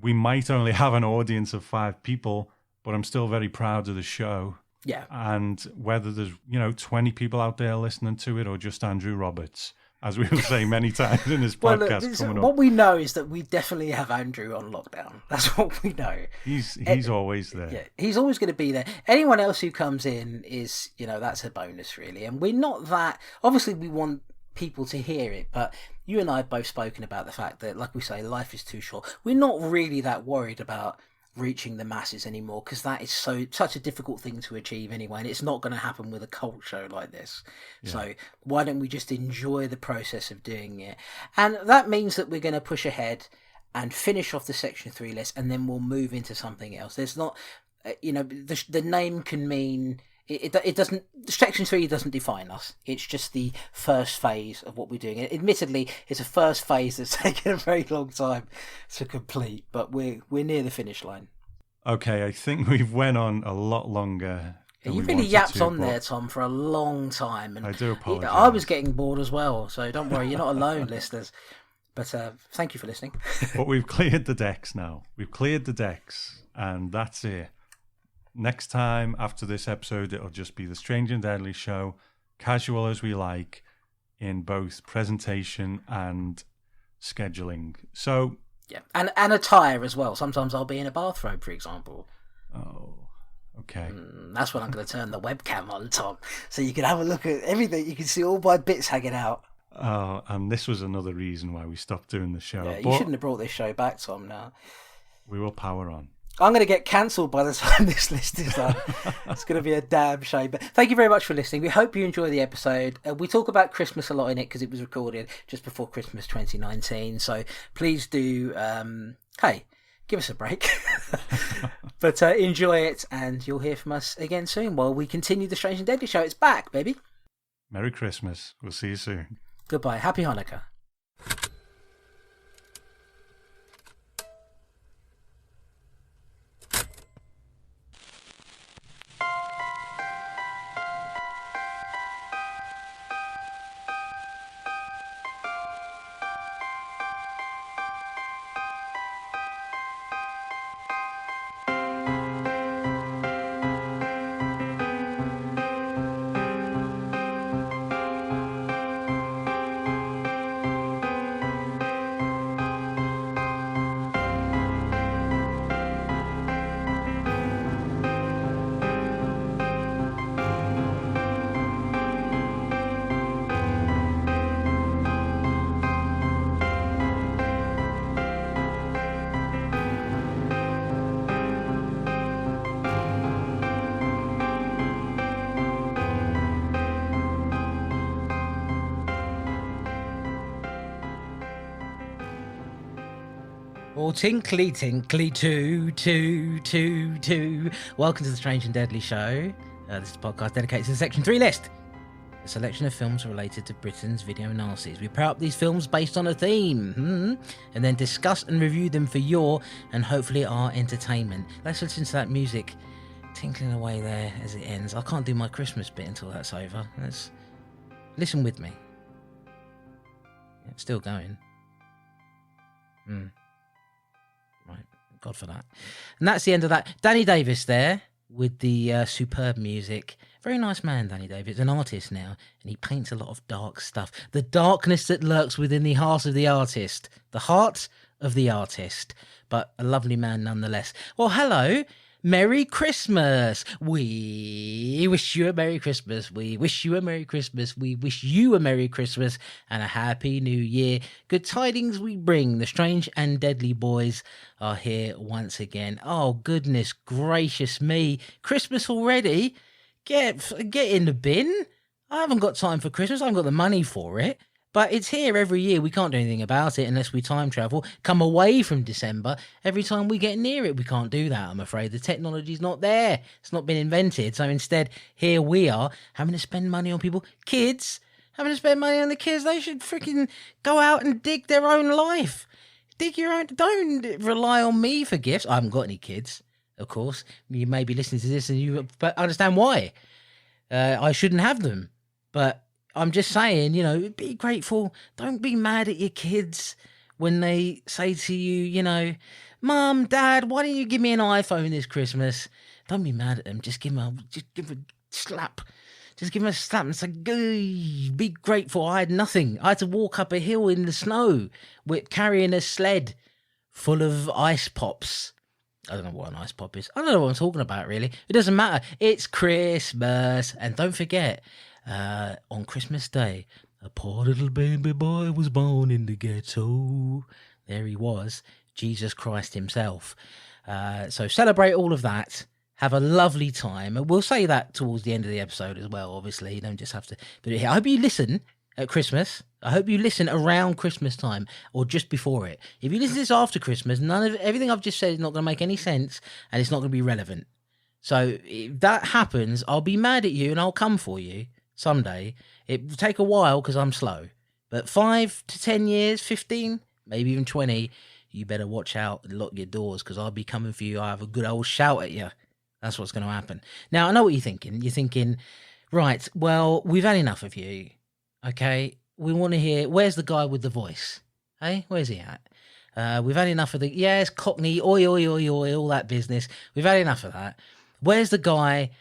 we might only have an audience of 5 people, but I'm still very proud of the show. Yeah. And whether there's, 20 people out there listening to it or just Andrew Roberts, as we will say many times in this podcast coming up. What we know is that we definitely have Andrew on lockdown. That's what we know. He's always there. Yeah, he's always going to be there. Anyone else who comes in is, that's a bonus, really. And we're not that... Obviously, we want people to hear it, but you and I have both spoken about the fact that, like we say, life is too short. We're not really that worried about reaching the masses anymore, because that is such a difficult thing to achieve anyway, and it's not going to happen with a cult show like this. So why don't we just enjoy the process of doing it? And that means that we're going to push ahead and finish off the section 3 list, and then we'll move into something else. There's not the name can mean it doesn't. Section 3 doesn't define us. It's just the first phase of what we're doing. Admittedly, it's a first phase that's taken a very long time to complete, but we're near the finish line. Okay, I think we've went on a lot longer. You really yapped on there, Tom, for a long time. And I do apologise. I was getting bored as well, so don't worry, you're not alone, listeners. But thank you for listening. But we've cleared the decks now. We've cleared the decks, and that's it. Next time, after this episode, it'll just be the Strange and Deadly Show, casual as we like, in both presentation and scheduling. So yeah, and attire as well. Sometimes I'll be in a bathrobe, for example. Oh, okay. That's when I'm going to turn the webcam on, Tom, so you can have a look at everything. You can see all my bits hanging out. Oh, and this was another reason why we stopped doing the show. Yeah, you shouldn't have brought this show back, Tom. Now we will power on. I'm going to get cancelled by the time this list is done. It's going to be a damn shame. But thank you very much for listening. We hope you enjoy the episode. We talk about Christmas a lot in it because it was recorded just before Christmas 2019. So please do, give us a break. But enjoy it, and you'll hear from us again soon while we continue the Strange and Deadly Show. It's back, baby. Merry Christmas. We'll see you soon. Goodbye. Happy Hanukkah. All tinkly, too. Welcome to the Strange and Deadly Show. This is a podcast dedicated to the Section 3 list, a selection of films related to Britain's video Nazis. We pair up these films based on a theme, and then discuss and review them for your and hopefully our entertainment. Let's listen to that music tinkling away there as it ends. I can't do my Christmas bit until that's over. Let's listen with me. Yeah, it's still going. Right, God for that. And that's the end of that. Danny Davis there with the superb music. Very nice man, Danny Davis, an artist now, and he paints a lot of dark stuff. The darkness that lurks within the heart of the artist. The heart of the artist. But a lovely man nonetheless. Well, hello. Merry Christmas. We wish you a Merry Christmas. We wish you a Merry Christmas. We wish you a Merry Christmas and a Happy New Year. Good tidings we bring. The Strange and Deadly Boys are here once again. Oh, goodness gracious me. Christmas already? Get in the bin. I haven't got time for Christmas. I haven't got the money for it. But it's here every year. We can't do anything about it unless we time travel, come away from December. Every time we get near it, we can't do that, I'm afraid. The technology's not there. It's not been invented. So instead, here we are having to spend money on people. Kids, having to spend money on the kids. They should freaking go out and dig their own life. Dig your own. Don't rely on me for gifts. I haven't got any kids, of course. You may be listening to this and you understand why. I shouldn't have them. But I'm just saying, be grateful. Don't be mad at your kids when they say to you, Mum, Dad, why don't you give me an iPhone this Christmas? Don't be mad at them. Just give them a slap. Just give them a slap and say, be grateful. I had nothing. I had to walk up a hill in the snow with carrying a sled full of ice pops. I don't know what an ice pop is. I don't know what I'm talking about, really. It doesn't matter. It's Christmas. And don't forget, on Christmas Day, a poor little baby boy was born in the ghetto. There he was, Jesus Christ himself. So celebrate all of that. Have a lovely time. And we'll say that towards the end of the episode as well, obviously. You don't just have to put it here. I hope you listen at Christmas. I hope you listen around Christmas time or just before it. If you listen to this after Christmas, everything I've just said is not going to make any sense and it's not going to be relevant. So if that happens, I'll be mad at you and I'll come for you someday. It will take a while because I'm slow. But 5 to 10 years, 15, maybe even 20, you better watch out and lock your doors because I'll be coming for you. I'll have a good old shout at you. That's what's going to happen. Now, I know what you're thinking. You're thinking, right, well, we've had enough of you. Okay? We want to hear, where's the guy with the voice? Hey, where's he at? We've had enough of it's Cockney, oi, oi, oi, oi, all that business. We've had enough of that. Where's the guy?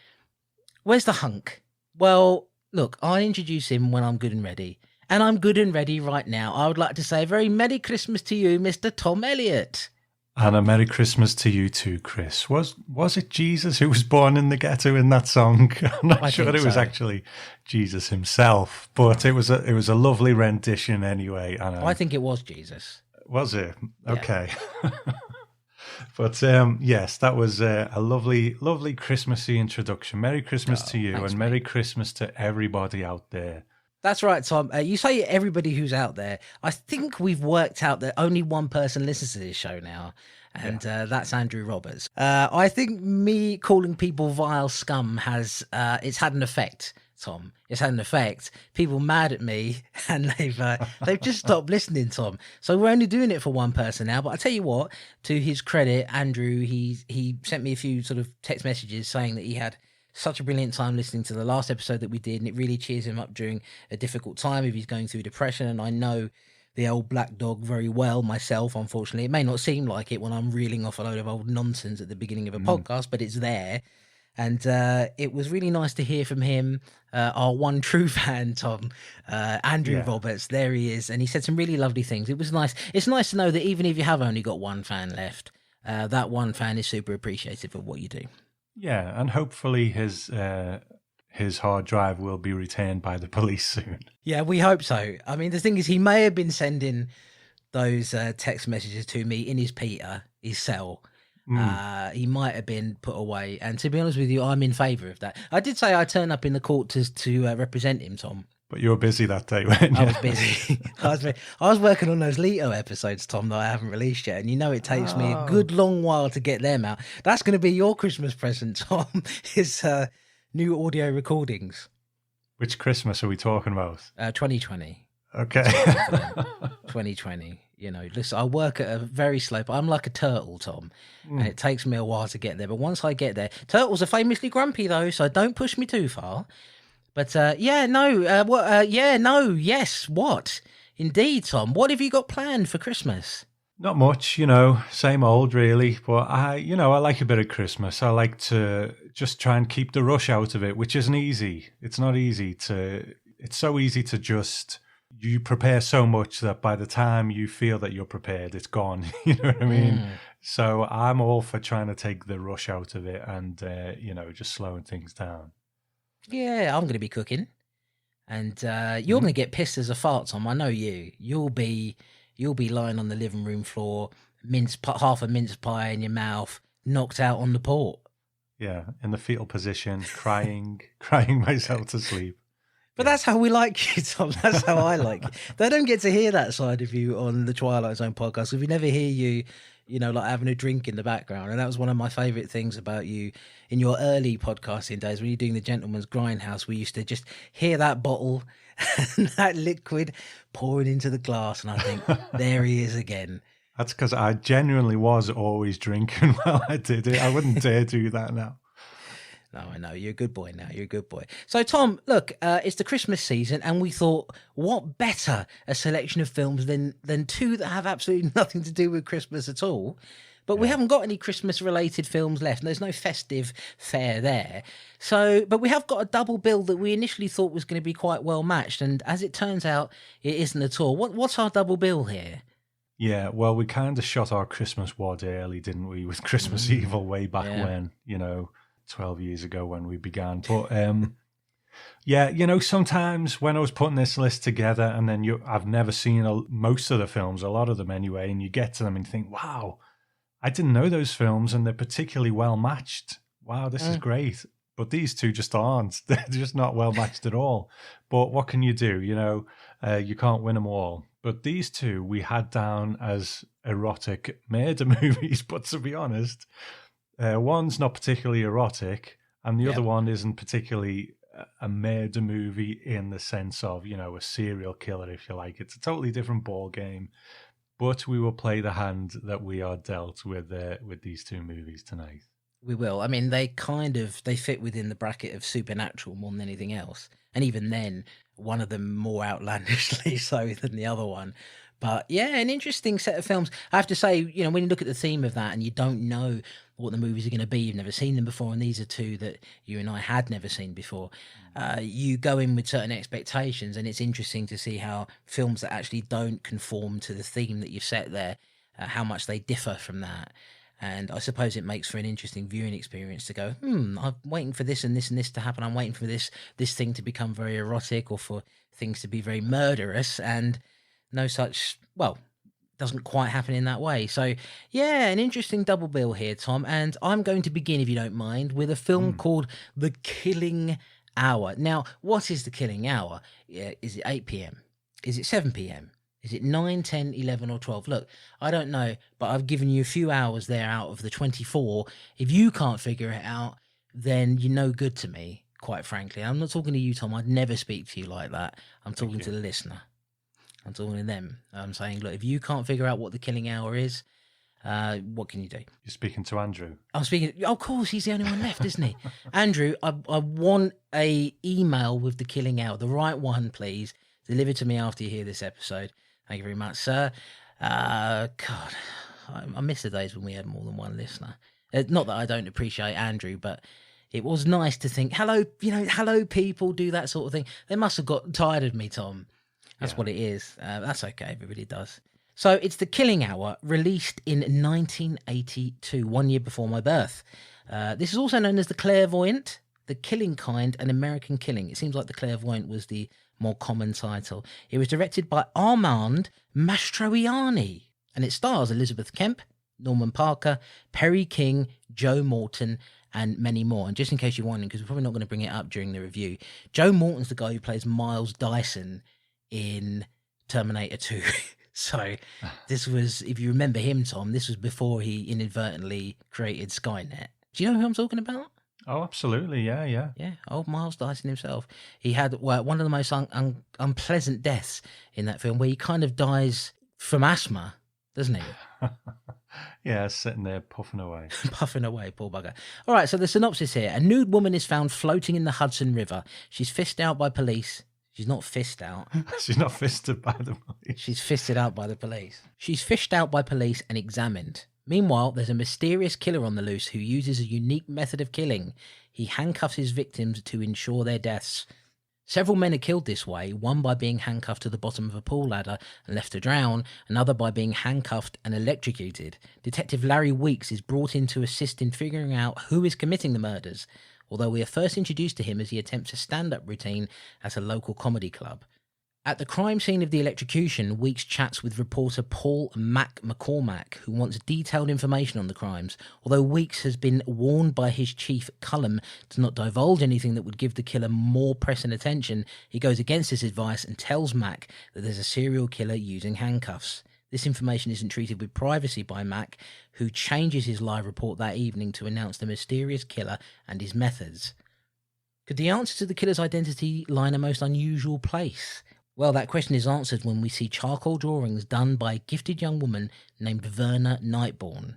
Where's the hunk? Well, look, I'll introduce him when I'm good and ready. And I'm good and ready right now. I would like to say a very Merry Christmas to you, Mr. Tom Elliott. And a Merry Christmas to you too, Chris. Was it Jesus who was born in the ghetto in that song? I'm not sure it was actually Jesus himself, but it was a lovely rendition anyway. And I think it was Jesus. Was it? Yeah. Okay. But yes, that was a lovely, lovely Christmassy introduction. Merry Christmas to you, and Merry Christmas to everybody out there. That's right, Tom. You say everybody who's out there. I think we've worked out that only one person listens to this show now, and that's Andrew Roberts. I think me calling people vile scum has it's had an effect, Tom. It's had an effect. People mad at me, and they've just stopped listening, Tom. So we're only doing it for one person now. But I tell you what, to his credit, Andrew, he sent me a few sort of text messages saying that he had such a brilliant time listening to the last episode that we did, and it really cheers him up during a difficult time if he's going through depression. And I know the old black dog very well myself, unfortunately. It may not seem like it when I'm reeling off a load of old nonsense at the beginning of a podcast, but it's there. And it was really nice to hear from him, our one true fan, Tom, Andrew Roberts. There he is. And he said some really lovely things. It was nice. It's nice to know that even if you have only got one fan left, that one fan is super appreciative of what you do. Yeah, and hopefully his hard drive will be returned by the police soon. Yeah, we hope so. I mean, the thing is, he may have been sending those text messages to me in his Peter, his cell. He might have been put away. And to be honest with you, I'm in favour of that. I did say I'd turn up in the court to represent him, Tom. But you were busy that day, weren't you? I was busy. I was working on those Leto episodes, Tom, that I haven't released yet. And you know it takes me a good long while to get them out. That's going to be your Christmas present, Tom, is new audio recordings. Which Christmas are we talking about? 2020. Okay. 2020. You know, listen, I work at a very slow. I'm like a turtle, Tom, and it takes me a while to get there. But once I get there, turtles are famously grumpy though, so don't push me too far. But yes. What? Indeed, Tom. What have you got planned for Christmas? Not much, same old really. But I like a bit of Christmas. I like to just try and keep the rush out of it, which isn't easy. It's not easy it's so easy to just, you prepare so much that by the time you feel that you're prepared, it's gone. You know what I mean? So I'm all for trying to take the rush out of it and, just slowing things down. Yeah, I'm going to be cooking. And you're going to get pissed as a fart, Tom. I know you. You'll be lying on the living room floor, half a mince pie in your mouth, knocked out on the port. Yeah, in the fetal position, crying myself to sleep. But that's how we like you, Tom. That's how I like you. They don't get to hear that side of you on the Twilight Zone podcast. If we never hear you, like having a drink in the background. And that was one of my favourite things about you in your early podcasting days when you're doing the Gentleman's Grindhouse. We used to just hear that bottle and that liquid pouring into the glass. And I think, there he is again. That's because I genuinely was always drinking while I did it. I wouldn't dare do that now. No, I know. You're a good boy now. You're a good boy. So, Tom, look, it's the Christmas season, and we thought, what better a selection of films than two that have absolutely nothing to do with Christmas at all? But we haven't got any Christmas-related films left, and there's no festive fare there. So, but we have got a double bill that we initially thought was going to be quite well matched, and as it turns out, it isn't at all. What's our double bill here? Yeah, well, we kind of shot our Christmas wad early, didn't we, with Christmas Evil way back when, 12 years ago when we began. But sometimes when I was putting this list together and then I've never seen most of the films, a lot of them anyway, and you get to them and you think, wow, I didn't know those films and they're particularly well matched. Wow, this is great. But these two just aren't. They're just not well matched at all. But what can you do? You can't win them all. But these two we had down as erotic murder movies. But to be honest, one's not particularly erotic, and the other one isn't particularly a murder movie in the sense of, a serial killer, if you like. It's a totally different ball game. But we will play the hand that we are dealt with these two movies tonight. We will. I mean, they fit within the bracket of supernatural more than anything else. And even then, one of them more outlandishly so than the other one. But yeah, an interesting set of films. I have to say, when you look at the theme of that and you don't know what the movies are going to be, you've never seen them before, and these are two that you and I had never seen before, you go in with certain expectations, and it's interesting to see how films that actually don't conform to the theme that you've set there, how much they differ from that. And I suppose it makes for an interesting viewing experience to go, I'm waiting for this and this and this to happen. I'm waiting for this thing to become very erotic or for things to be very murderous, and no such, doesn't quite happen in that way. So, yeah, an interesting double bill here, Tom. And I'm going to begin, if you don't mind, with a film called The Killing Hour. Now, what is The Killing Hour? Is it 8 p.m.? Is it 7 p.m.? Is it 9, 10, 11 or 12? Look, I don't know, but I've given you a few hours there out of the 24. If you can't figure it out, then you're no good to me, quite frankly. I'm not talking to you, Tom. I'd never speak to you like that. I'm talking to the listener. I'm talking to them. I'm saying, look, if you can't figure out what The Killing Hour is, what can you do? You're speaking to Andrew. I'm speaking. Of course, he's the only one left, isn't he? Andrew, I want a email with The Killing Hour, the right one, please. Delivered to me after you hear this episode. Thank you very much, sir. God, I miss the days when we had more than one listener. Not that I don't appreciate Andrew, but it was nice to think, hello people, do that sort of thing. They must have got tired of me, Tom. That's what it is. That's okay. Everybody does. So it's The Killing Hour, released in 1982, 1 year before my birth. This is also known as The Clairvoyant, The Killing Kind, and American Killing. It seems like The Clairvoyant was the more common title. It was directed by Armand Mastroianni, and it stars Elizabeth Kemp, Norman Parker, Perry King, Joe Morton, and many more. And just in case you're wondering, because we're probably not going to bring it up during the review, Joe Morton's the guy who plays Miles Dyson in Terminator 2. So this was, if you remember him, Tom, this was before he inadvertently created Skynet. Do you know who I'm talking about? Oh, absolutely. Yeah, yeah. Yeah, old Miles Dyson himself. He had one of the most unpleasant deaths in that film, where he kind of dies from asthma, doesn't he? Yeah, sitting there puffing away. Puffing away, poor bugger. All right, so the synopsis here. A nude woman is found floating in the Hudson River. She's fisted out by police. She's not fist out. She's not fisted by the police. She's fisted out by the police. She's fished out by police and examined. Meanwhile, there's a mysterious killer on the loose who uses a unique method of killing. He handcuffs his victims to ensure their deaths. Several men are killed this way, one by being handcuffed to the bottom of a pool ladder and left to drown, another by being handcuffed and electrocuted. Detective Larry Weeks is brought in to assist in figuring out who is committing the murders, although we are first introduced to him as he attempts a stand-up routine at a local comedy club. At the crime scene of the electrocution, Weeks chats with reporter Paul Mac McCormack, who wants detailed information on the crimes. Although Weeks has been warned by his chief, Cullum, to not divulge anything that would give the killer more press and attention, he goes against his advice and tells Mac that there's a serial killer using handcuffs. This information isn't treated with privacy by Mac, who changes his live report that evening to announce the mysterious killer and his methods. Could the answer to the killer's identity lie in a most unusual place? Well, that question is answered when we see charcoal drawings done by a gifted young woman named Verna Nightbourne.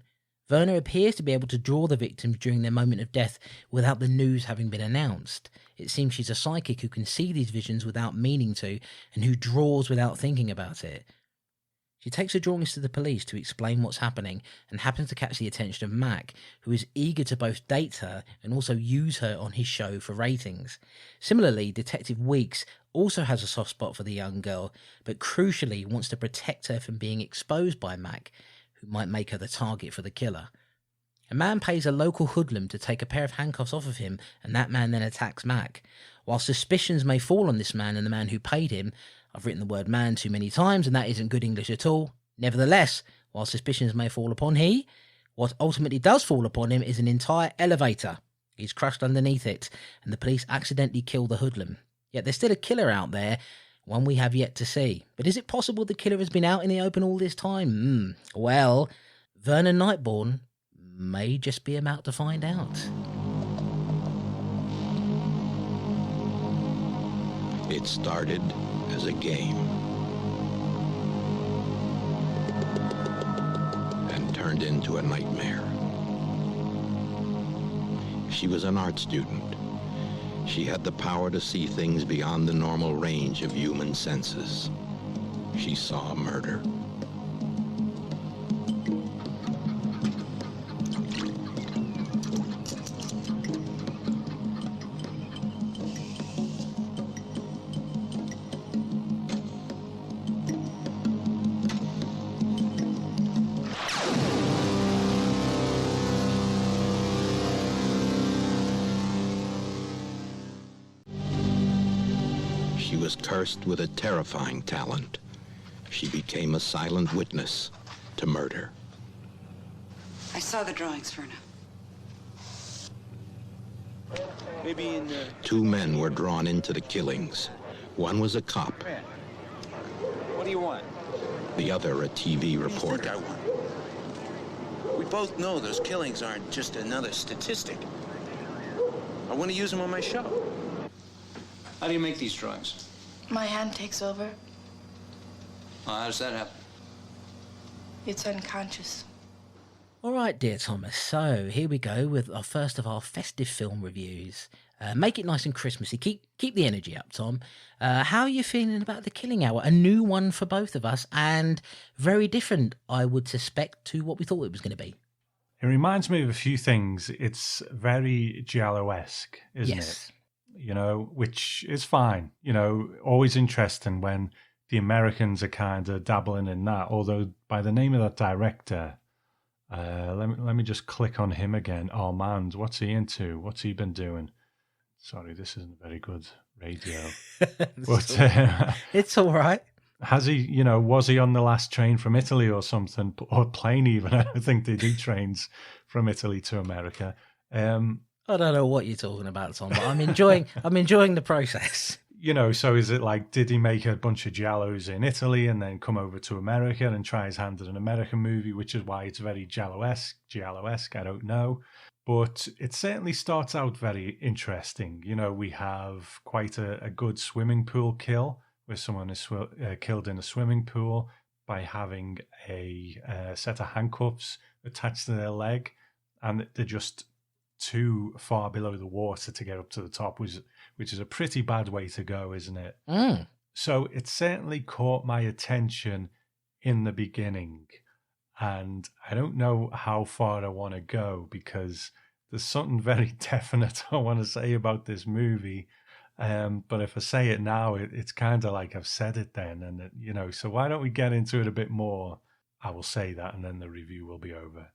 Verna appears to be able to draw the victims during their moment of death without the news having been announced. It seems she's a psychic who can see these visions without meaning to, and who draws without thinking about it. She takes her drawings to the police to explain what's happening and happens to catch the attention of Mac, who is eager to both date her and also use her on his show for ratings. Similarly, Detective Weeks also has a soft spot for the young girl, but crucially wants to protect her from being exposed by Mac, who might make her the target for the killer. A man pays a local hoodlum to take a pair of handcuffs off of him, and that man then attacks Mac. While suspicions may fall on this man and the man who paid him, I've written the word man too many times, and that isn't good English at all. Nevertheless, while suspicions may fall upon what ultimately does fall upon him is an entire elevator. He's crushed underneath it, and the police accidentally kill the hoodlum. Yet there's still a killer out there, one we have yet to see. But is it possible the killer has been out in the open all this time? Well, Vernon Nightbourne may just be about to find out. It started as a game and turned into a nightmare. She was an art student. She had the power to see things beyond the normal range of human senses. She saw murder. She was cursed with a terrifying talent. She became a silent witness to murder. I saw the drawings, Verna. Maybe in the... Two men were drawn into the killings. One was a cop, What do you want? the other a TV What do you think reporter. I want? We both know those killings aren't just another statistic. I want to use them on my show. How do you make these drawings? My hand takes over. How does that happen? It's unconscious. All right, dear Thomas, so here we go with our first of our festive film reviews. Make it nice and Christmassy. Keep the energy up, Tom. How are you feeling about The Killing Hour? A new one for both of us, and very different, I would suspect, to what we thought it was going to be. It reminds me of a few things. It's very Giallo-esque, isn't Yes. it? You know, which is fine. You know, always interesting when the Americans are kind of dabbling in that. Although by the name of that director, let me just click on him again. Armand, what's he into? What's he been doing? Sorry, this isn't very good radio. But It's all right. has he? You know, was he on the last train from Italy or something, or plane even? I don't think they do trains from Italy to America. I don't know what you're talking about, Tom, but I'm enjoying the process. So is it like, did he make a bunch of giallos in Italy and then come over to America and try his hand at an American movie, which is why it's very giallo-esque, I don't know. But it certainly starts out very interesting. We have quite a good swimming pool kill, where someone is killed in a swimming pool by having a set of handcuffs attached to their leg, and they're just too far below the water to get up to the top, which is a pretty bad way to go, isn't it? So it certainly caught my attention in the beginning, and I don't know how far I want to go, because there's something very definite I want to say about this movie. But if I say it now, it's kind of like I've said it then, and so why don't we get into it a bit more? I will say that, and then the review will be over.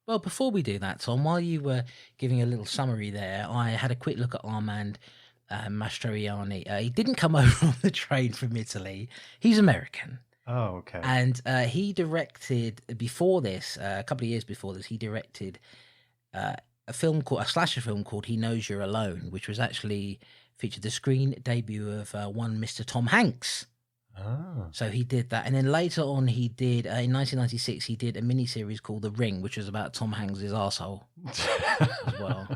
Well, before we do that, Tom, while you were giving a little summary there, I had a quick look at Armand Mastroianni. He didn't come over on the train from Italy. He's American. Oh, okay. And he directed, before this, a couple of years before this, he directed a slasher film called He Knows You're Alone, which was actually featured the screen debut of one Mr. Tom Hanks. Oh. So he did that. And then later on, he did, in 1996, he did a miniseries called The Ring, which was about Tom Hanks' arsehole as well.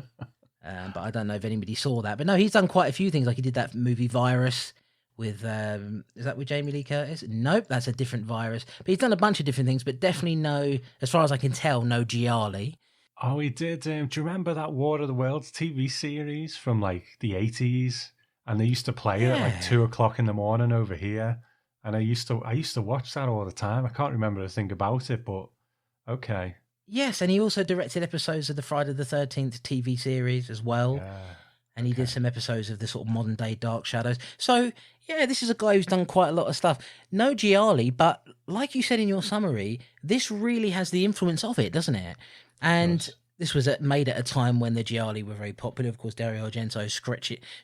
But I don't know if anybody saw that. But no, he's done quite a few things. Like he did that movie Virus with, is that with Jamie Lee Curtis? Nope, that's a different Virus. But he's done a bunch of different things, but definitely no, as far as I can tell, no Gialli. Oh, he did. Do you remember that War of the Worlds TV series from like the 80s? And they used to play it at like 2:00 in the morning over here. And I used to watch that all the time. I can't remember a thing about it, but okay. Yes, and he also directed episodes of the Friday the 13th TV series as well. Yeah, and he did some episodes of the sort of modern day Dark Shadows. So, yeah, this is a guy who's done quite a lot of stuff. No Gialli, but like you said in your summary, this really has the influence of it, doesn't it? And this was made at a time when the Gialli were very popular. Of course, Dario Argento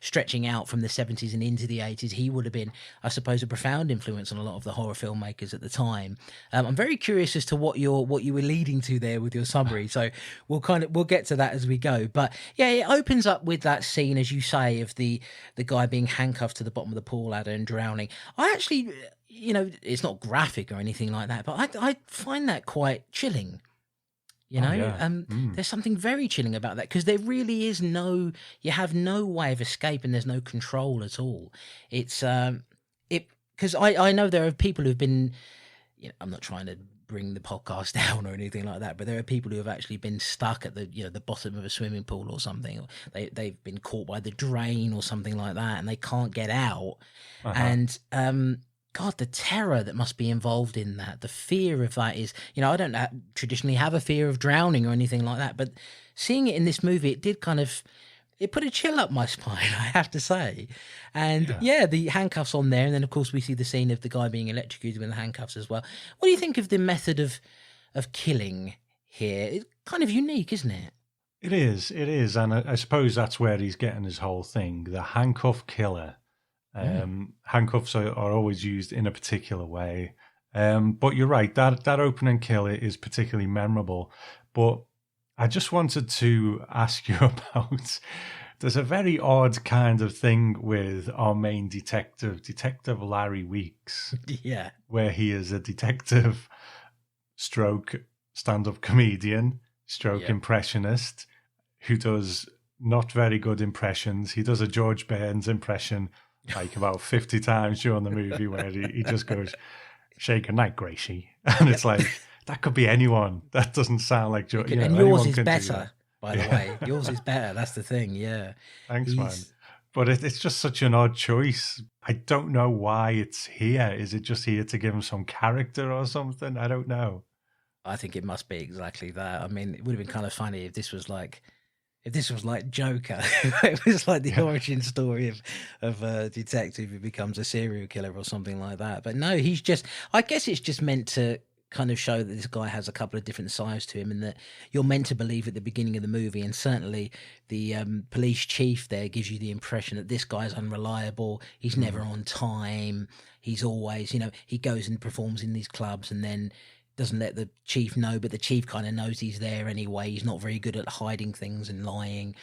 stretching out from the 70s and into the 80s. He would have been, I suppose, a profound influence on a lot of the horror filmmakers at the time. I'm very curious as to what you were leading to there with your summary. So we'll get to that as we go. But yeah, it opens up with that scene, as you say, of the guy being handcuffed to the bottom of the pool ladder and drowning. I actually, it's not graphic or anything like that, but I find that quite chilling. There's something very chilling about that, because there really is you have no way of escape, and there's no control at all. It's because I know there are people who've been, I'm not trying to bring the podcast down or anything like that, but there are people who have actually been stuck at the bottom of a swimming pool or something, or they've been caught by the drain or something like that, and they can't get out. And God, the terror that must be involved in that, the fear of that is, I don't traditionally have a fear of drowning or anything like that, but seeing it in this movie, it did it put a chill up my spine, I have to say. And the handcuffs on there, and then of course we see the scene of the guy being electrocuted with the handcuffs as well. What do you think of the method of killing here? It's kind of unique, isn't it? It is, and I suppose that's where he's getting his whole thing, the handcuff killer. Handcuffs are always used in a particular way. But you're right, that opening kill is particularly memorable. But I just wanted to ask you about, there's a very odd kind of thing with our main detective Larry Weeks. Yeah. Where he is a detective stroke stand-up comedian, stroke impressionist, who does not very good impressions. He does a George Burns impression like about 50 times during the movie, where he just goes, "Shake a night, Gracie." And it's like, that could be anyone. That doesn't sound like George. And yours is better, by the way. Yours is better. That's the thing, yeah. Thanks, man. But it's just such an odd choice. I don't know why it's here. Is it just here to give him some character or something? I don't know. I think it must be exactly that. I mean, it would have been kind of funny if this was like Joker. It was like the origin story of a detective who becomes a serial killer or something like that. But no, I guess it's just meant to kind of show that this guy has a couple of different sides to him, and that you're meant to believe at the beginning of the movie. And certainly the police chief there gives you the impression that this guy's unreliable. He's never on time. He's always, he goes and performs in these clubs and then doesn't let the chief know, but the chief kind of knows he's there anyway. He's not very good at hiding things and lying.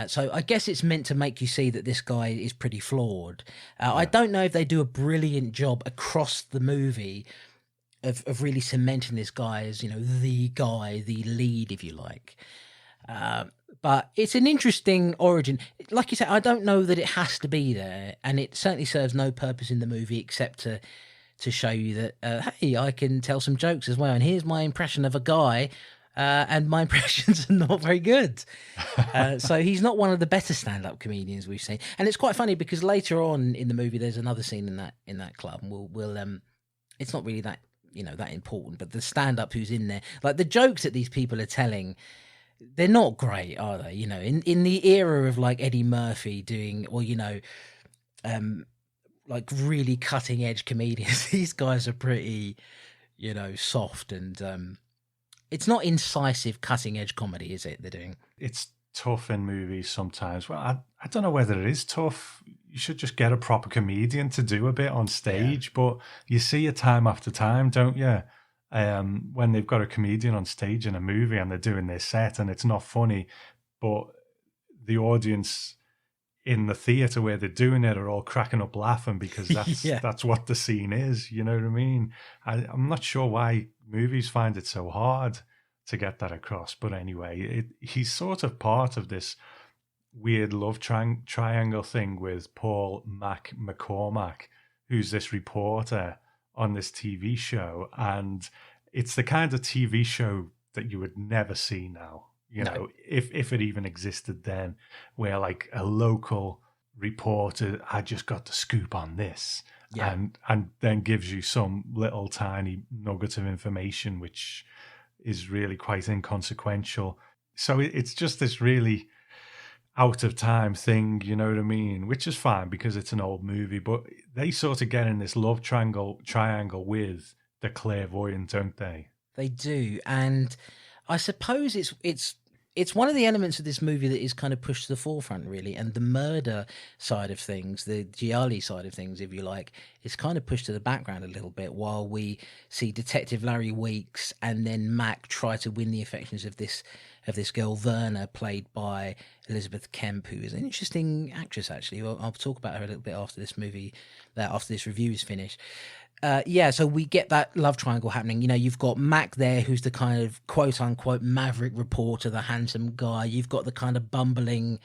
So I guess it's meant to make you see that this guy is pretty flawed. I don't know if they do a brilliant job across the movie of really cementing this guy as, the guy, the lead, if you like. But it's an interesting origin. Like you said, I don't know that it has to be there, and it certainly serves no purpose in the movie except to show you that, hey, I can tell some jokes as well, and here's my impression of a guy, and my impressions are not very good. So he's not one of the better stand-up comedians we've seen. And it's quite funny because later on in the movie, there's another scene in that club, and we'll it's not really that that important, but the stand-up who's in there, like the jokes that these people are telling, they're not great, are they? In the era of like Eddie Murphy doing, or like really cutting edge comedians, these guys are pretty, soft, and it's not incisive cutting edge comedy, is it? They're doing. It's tough in movies sometimes. Well, I don't know whether it is tough. You should just get a proper comedian to do a bit on stage, but you see it time after time, don't you? When they've got a comedian on stage in a movie and they're doing their set and it's not funny, but the audience in the theatre where they're doing it are all cracking up laughing because that's that's what the scene is. You know what I mean? I'm not sure why movies find it so hard to get that across. But anyway, he's sort of part of this weird love triangle thing with Paul McCormack, who's this reporter on this TV show, and it's the kind of TV show that you would never see now, if it even existed then, where like a local reporter had just got the scoop on this, and then gives you some little tiny nugget of information which is really quite inconsequential. So it's just this really out of time thing, you know what I mean? Which is fine because it's an old movie, but they sort of get in this love triangle with the clairvoyant, don't they? They do, and I suppose it's one of the elements of this movie that is kind of pushed to the forefront, really, and the murder side of things, the Gialli side of things, if you like, is kind of pushed to the background a little bit while we see Detective Larry Weeks and then Mac try to win the affections of this girl Verna, played by Elizabeth Kemp, who is an interesting actress, actually. I'll talk about her a little bit after this movie, after this review is finished. So we get that love triangle happening. You've got Mac there, who's the kind of quote-unquote maverick reporter, the handsome guy. You've got the kind of bumbling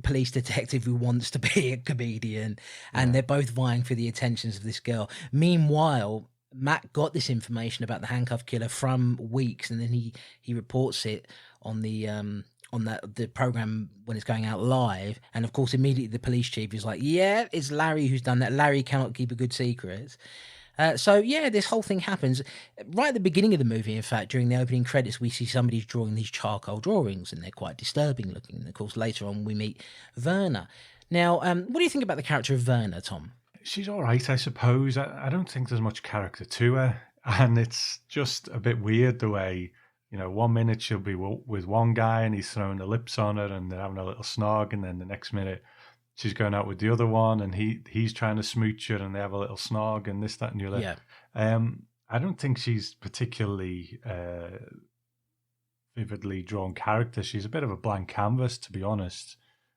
police detective who wants to be a comedian, and they're both vying for the attentions of this girl. Meanwhile, Mac got this information about the handcuff killer from Weeks, and then he reports it on the program when it's going out live, and of course immediately the police chief is like, yeah, it's Larry who's done that. Larry cannot keep a good secret. This whole thing happens right at the beginning of the movie. In fact, during the opening credits, we see somebody's drawing these charcoal drawings, and they're quite disturbing looking. And of course, later on we meet Verna. Now, what do you think about the character of Verna, Tom? She's all right, I suppose. I don't think there's much character to her, and it's just a bit weird the way, 1 minute she'll be with one guy and he's throwing the lips on her and they're having a little snog, and then the next minute she's going out with the other one and he's trying to smooch her and they have a little snog and this, that, and the other. Yeah. I don't think she's particularly vividly drawn character. She's a bit of a blank canvas, to be honest,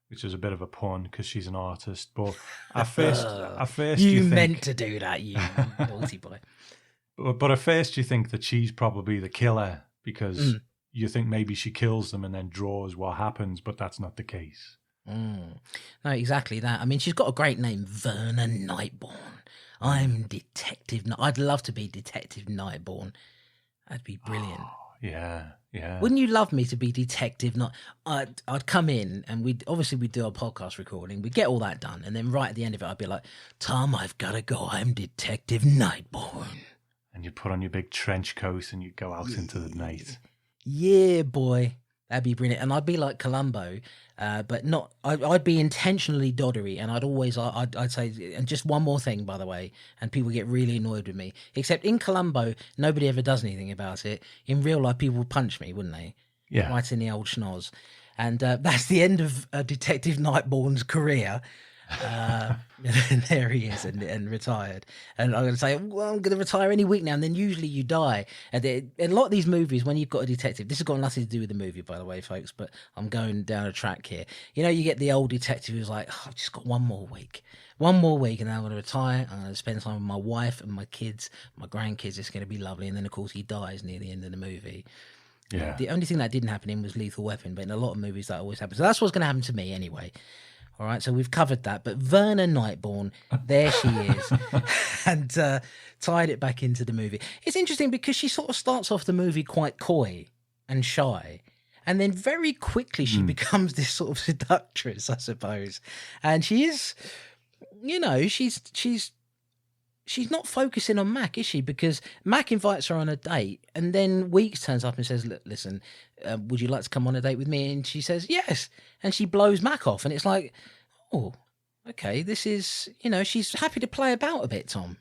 which is a bit of a pun because she's an artist. But at first you meant to do that, you naughty boy. But at first you think that she's probably the killer because you think maybe she kills them and then draws what happens, but that's not the case. No, exactly that. I mean, she's got a great name, Verna Nightborn. I'm Detective. I'd love to be Detective Nightborn. That'd be brilliant. Oh, yeah. Wouldn't you love me to be Detective? I'd come in and we'd do our podcast recording. We'd get all that done, and then right at the end of it, I'd be like, Tom, I've got to go. I'm Detective Nightborn. And you'd put on your big trench coat and you'd go out into the night. Yeah, boy. That'd be brilliant. And I'd be like Columbo, but not. I'd be intentionally doddery, and I'd say, and just one more thing, by the way, and people get really annoyed with me. Except in Columbo, nobody ever does anything about it. In real life, people would punch me, wouldn't they? Yeah. Right in the old schnoz. And that's the end of Detective Nightborn's career. And there he is, and retired. And I'm going to say, well, I'm going to retire any week now. And then usually you die. And a lot of these movies, when you've got a detective, this has got nothing to do with the movie, by the way, folks, but I'm going down a track here. You know, you get the old detective who's like, oh, I've just got one more week, and then I'm going to retire. I'm going to spend time with my wife and my kids, my grandkids. It's going to be lovely. And then, of course, he dies near the end of the movie. Yeah. The only thing that didn't happen in was Lethal Weapon, but in a lot of movies that always happens. So that's what's going to happen to me anyway. All right, so we've covered that. But Verna Nightbourne, there she is, and tied it back into the movie. It's interesting because she sort of starts off the movie quite coy and shy, and then very quickly she becomes this sort of seductress, I suppose. And she is, you know, she's not focusing on Mac, is she? Because Mac invites her on a date, and then Weeks turns up and says, "Look, listen, would you like to come on a date with me?" And she says, "Yes." And she blows Mac off, and it's like, oh, okay, this is, you know, she's happy to play about a bit, Tom.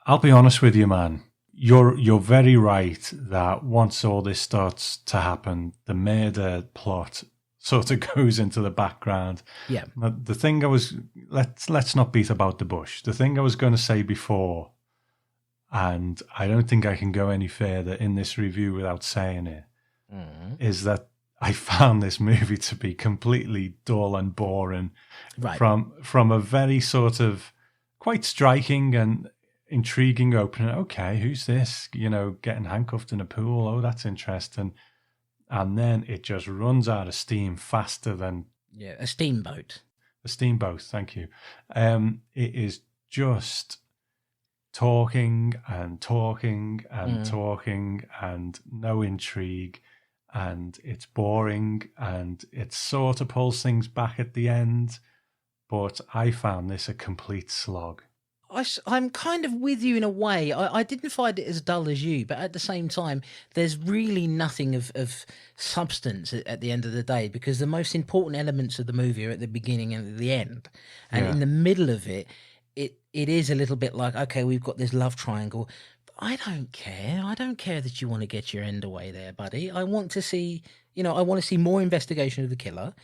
I'll be honest with you, man. You're very right that once all this starts to happen, the murder plot sort of goes into the background. Yeah. Now, the thing I was, let's not beat about the bush. The thing I was going to say before, and I don't think I can go any further in this review without saying it, is that I found this movie to be completely dull and boring, Right. from a very sort of quite striking and intriguing opening. Okay, who's this? You know, getting handcuffed in a pool. Oh, that's interesting. And then it just runs out of steam faster than... Yeah, a steamboat. A steamboat, thank you. It is just talking and talking and talking and no intrigue, and it's boring, and it sort of pulls things back at the end, but I found this a complete slog. I'm kind of with you in a way. I didn't find it as dull as you, but at the same time, there's really nothing of substance at the end of the day, because the most important elements of the movie are at the beginning and at the end. And in the middle of it, it is a little bit like, okay, we've got this love triangle. But I don't care. I don't care that you want to get your end away there, buddy. I want to see, I want to see more investigation of the killer.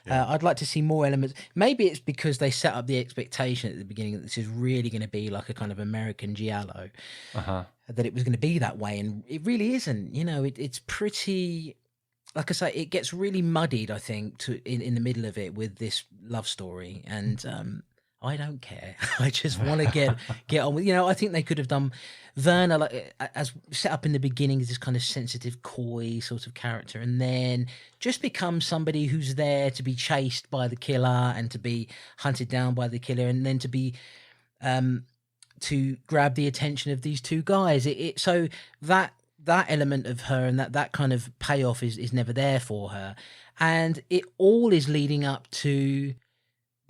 I'd like to see more elements. Maybe it's because they set up the expectation at the beginning that this is really going to be like a kind of American giallo, that it was going to be that way, and it really isn't. It's pretty, like I say, it gets really muddied, I think, in the middle of it with this love story, and I don't care. I just want to get on with. I think they could have done Werner, like, as set up in the beginning as this kind of sensitive, coy sort of character, and then just become somebody who's there to be chased by the killer and to be hunted down by the killer, and then to be to grab the attention of these two guys. So that element of her and that kind of payoff is never there for her, and it all is leading up to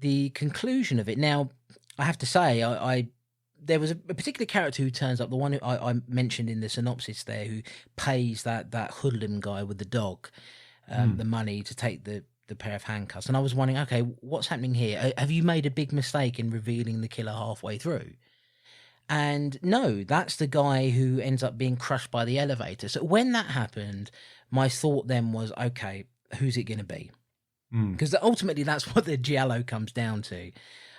the conclusion of it. Now, I have to say, there was a particular character who turns up, the one who I mentioned in the synopsis there, who pays that hoodlum guy with the dog the money to take the pair of handcuffs. And I was wondering, okay, what's happening here? Have you made a big mistake in revealing the killer halfway through? And no, that's the guy who ends up being crushed by the elevator. So when that happened, my thought then was, okay, who's it going to be? Because ultimately that's what the giallo comes down to.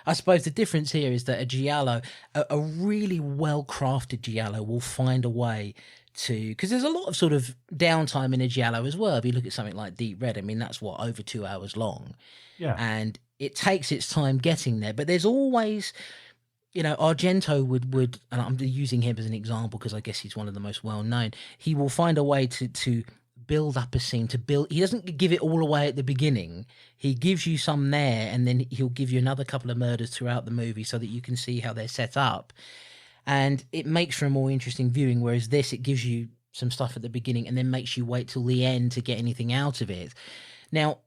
I suppose the difference here is that a giallo, a really well-crafted giallo, will find a way to... Because there's a lot of sort of downtime in a giallo as well. If you look at something like Deep Red, I mean, that's, over 2 hours long. Yeah. And it takes its time getting there. But there's always... Argento would, and I'm using him as an example because I guess he's one of the most well-known, he will find a way to build up a scene, he doesn't give it all away at the beginning. He gives you some there, and then he'll give you another couple of murders throughout the movie so that you can see how they're set up. And it makes for a more interesting viewing, whereas this, it gives you some stuff at the beginning and then makes you wait till the end to get anything out of it. Now,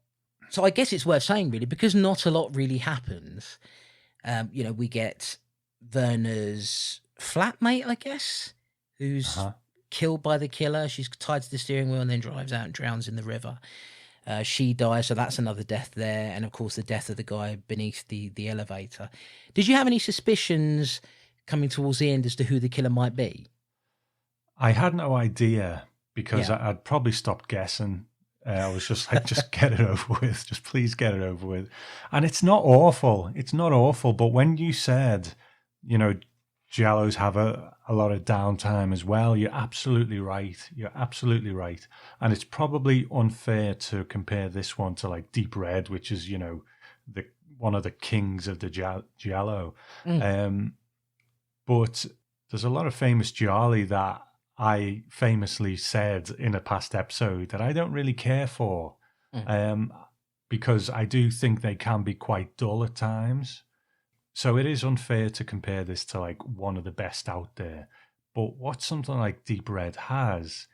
so I guess it's worth saying, really, because not a lot really happens. We get Werner's flatmate, I guess, who's... killed by the killer. She's tied to the steering wheel and then drives out and drowns in the river. She dies, so that's another death there. And of course, the death of the guy beneath the elevator. Did you have any suspicions coming towards the end as to who the killer might be? I had no idea, because I'd probably stopped guessing I was just like, just get it over with. Just please get it over with. And it's not awful. It's not awful. But when you said, giallos have a lot of downtime as well, you're absolutely right. You're absolutely right. And it's probably unfair to compare this one to like Deep Red, which is, one of the kings of the giallo. But there's a lot of famous gialli that I famously said in a past episode that I don't really care for, because I do think they can be quite dull at times. So it is unfair to compare this to like one of the best out there. But what something like Deep Red has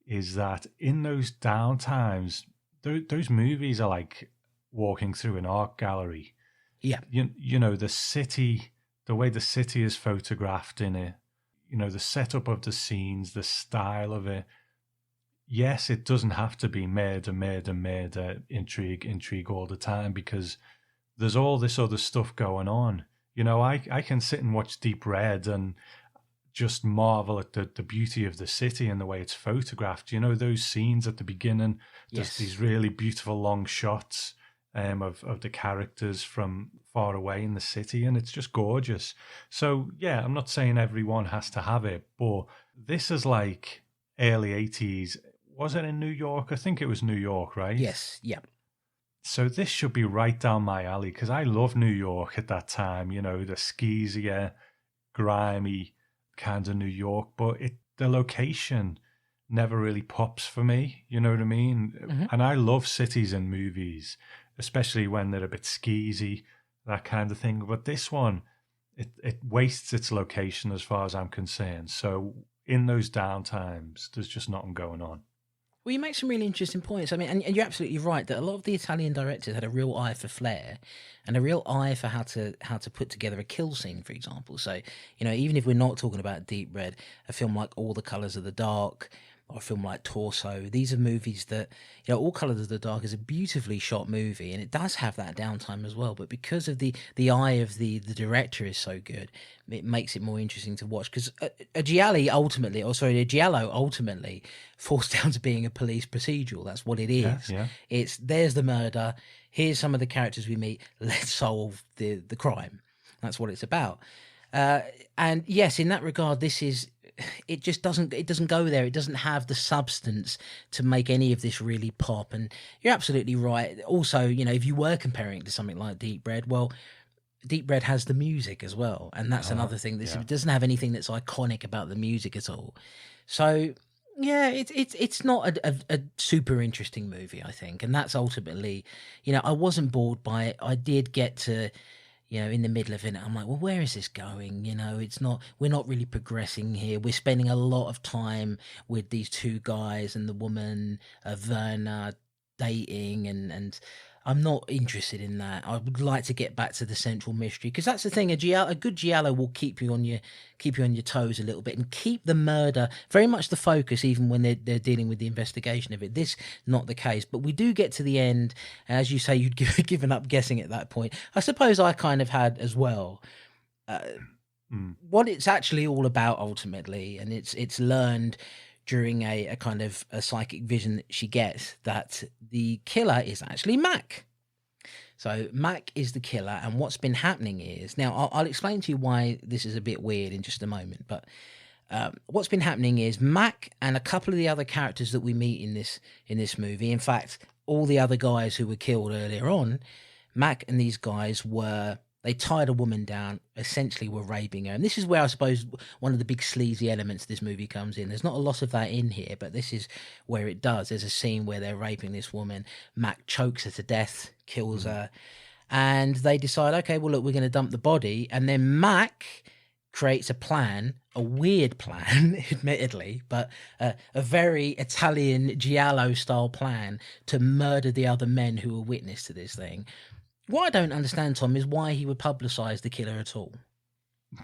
is that in those downtimes, those movies are like walking through an art gallery. Yeah. The city, the way the city is photographed in it, the setup of the scenes, the style of it. Yes, it doesn't have to be murder, intrigue all the time, because there's all this other stuff going on. I can sit and watch Deep Red and just marvel at the beauty of the city and the way it's photographed. Those scenes at the beginning, just these really beautiful long shots of the characters from far away in the city, and it's just gorgeous. So yeah, I'm not saying everyone has to have it, but this is like early 80s. Was it in New York? I think it was New York, right? Yes, yeah. So this should be right down my alley, because I love New York at that time, the skeezier, grimy kind of New York, but the location never really pops for me, you know what I mean? Mm-hmm. And I love cities in movies, especially when they're a bit skeezy, that kind of thing. But this one, it wastes its location as far as I'm concerned. So in those downtimes, there's just nothing going on. Well, you make some really interesting points. I mean, and you're absolutely right that a lot of the Italian directors had a real eye for flair and a real eye for how to put together a kill scene, for example. So, even if we're not talking about Deep Red, a film like All the Colours of the Dark, or a film like Torso, these are movies that, All Colours of the Dark is a beautifully shot movie, and it does have that downtime as well. But because of the eye of the director is so good, it makes it more interesting to watch. Because a giallo ultimately falls down to being a police procedural. That's what it is. Yeah. There's the murder. Here's some of the characters we meet. Let's solve the crime. That's what it's about. And yes, in that regard, it just doesn't go there. It doesn't have the substance to make any of this really pop. And you're absolutely right. Also, if you were comparing it to something like Deep Red, well, Deep Red has the music as well, and that's another thing. It doesn't have anything that's iconic about the music at all. So yeah, it's not a super interesting movie, I think, and that's ultimately, I wasn't bored by it. I did get to, in the middle of it, I'm like, well, where is this going? We're not really progressing here. We're spending a lot of time with these two guys and the woman, Verna, dating, and I'm not interested in that. I would like to get back to the central mystery, because that's the thing. A good giallo will keep you on your toes a little bit and keep the murder very much the focus, even when they're dealing with the investigation of it. This not the case, but we do get to the end. As you say, you'd given up guessing at that point. I suppose I kind of had as well. What it's actually all about ultimately, and it's learned during a kind of a psychic vision that she gets, that the killer is actually Mac. So Mac is the killer, and what's been happening is, now I'll explain to you why this is a bit weird in just a moment, but what's been happening is Mac and a couple of the other characters that we meet in this movie, in fact, all the other guys who were killed earlier on, Mac and these guys they tied a woman down, essentially were raping her. And this is where I suppose one of the big sleazy elements of this movie comes in. There's not a lot of that in here, but this is where it does. There's a scene where they're raping this woman. Mac chokes her to death, kills her. And they decide, okay, well, look, we're going to dump the body. And then Mac creates a plan, a weird plan, admittedly, but a very Italian giallo-style plan to murder the other men who were witness to this thing. What I don't understand, Tom, is why he would publicise the killer at all.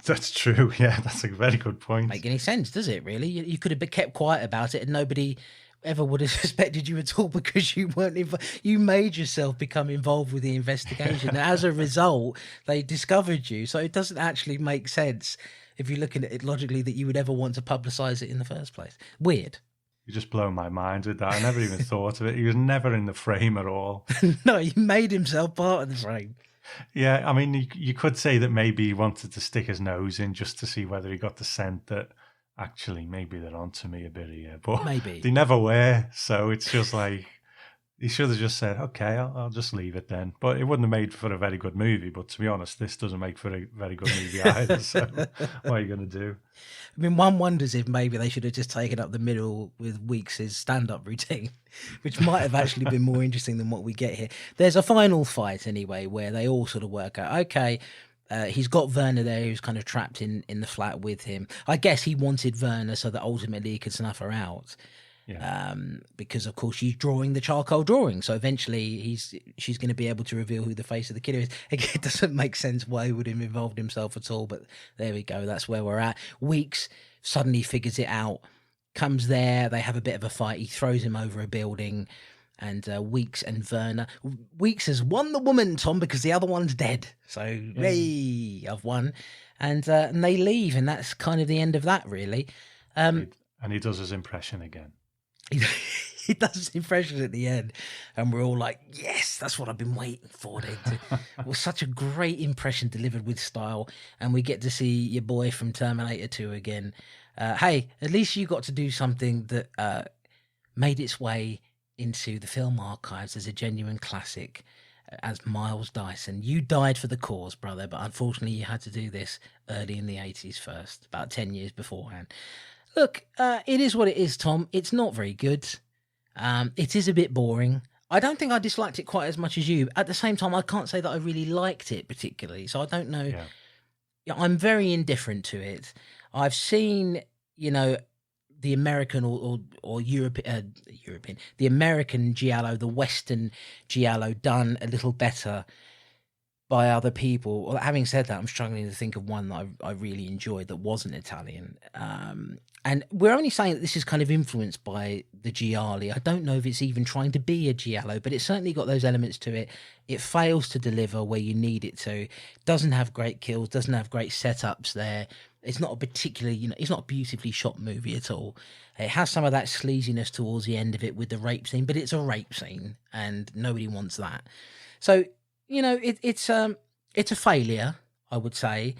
That's true. Yeah, that's a very good point. Make any sense, does it, really? You could have been kept quiet about it and nobody ever would have suspected you at all, because you weren't you made yourself become involved with the investigation. And as a result, they discovered you. So it doesn't actually make sense, if you're looking at it logically, that you would ever want to publicise it in the first place. Weird. You just blown my mind with that. I never even thought of it. He was never in the frame at all. No, he made himself part of the frame. Yeah, I mean, you could say that maybe he wanted to stick his nose in just to see whether he got the scent that actually maybe they're onto me a bit here. But Maybe. they never were. So it's just like, he should have just said, okay, I'll just leave it then. But it wouldn't have made for a very good movie. But to be honest, this doesn't make for a very good movie either. So what are you going to do? I mean, one wonders if maybe they should have just taken up the middle with Weeks' stand-up routine, which might have actually been more interesting than what we get here. There's a final fight anyway, where they all sort of work out, okay, he's got Werner there who's kind of trapped in the flat with him. I guess he wanted Werner so that ultimately he could snuff her out. Yeah. Because of course she's drawing the charcoal drawing, so eventually she's going to be able to reveal who the face of the killer is. Again, it doesn't make sense why he would have involved himself at all, but there we go. That's where we're at. Weeks suddenly figures it out, comes there. They have a bit of a fight. He throws him over a building, and Weeks and Werner. Weeks has won the woman, Tom, because the other one's dead. So hey, I've won, and they leave, and that's kind of the end of that, really. And he does his impression again. He does his impression at the end, and we're all like, yes, that's what I've been waiting for. It was such a great impression delivered with style, and we get to see your boy from Terminator 2 again. Hey, at least you got to do something that made its way into the film archives as a genuine classic, as Miles Dyson. You died for the cause, brother, but unfortunately you had to do this early in the 80s first, about 10 years beforehand. Look, it is what it is, Tom. It's not very good. It is a bit boring. I don't think I disliked it quite as much as you. At the same time, I can't say that I really liked it particularly, so I don't know. Yeah, I'm very indifferent to it. I've seen, the American or European, the American giallo, the Western giallo done a little better by other people. Well, having said that, I'm struggling to think of one that I really enjoyed that wasn't Italian. And we're only saying that this is kind of influenced by the gialli. I don't know if it's even trying to be a giallo, but it's certainly got those elements to it. It fails to deliver where you need it to. Doesn't have great kills, doesn't have great setups there. It's not a particularly, it's not a beautifully shot movie at all. It has some of that sleaziness towards the end of it with the rape scene, but it's a rape scene and nobody wants that. So, it's a failure, I would say.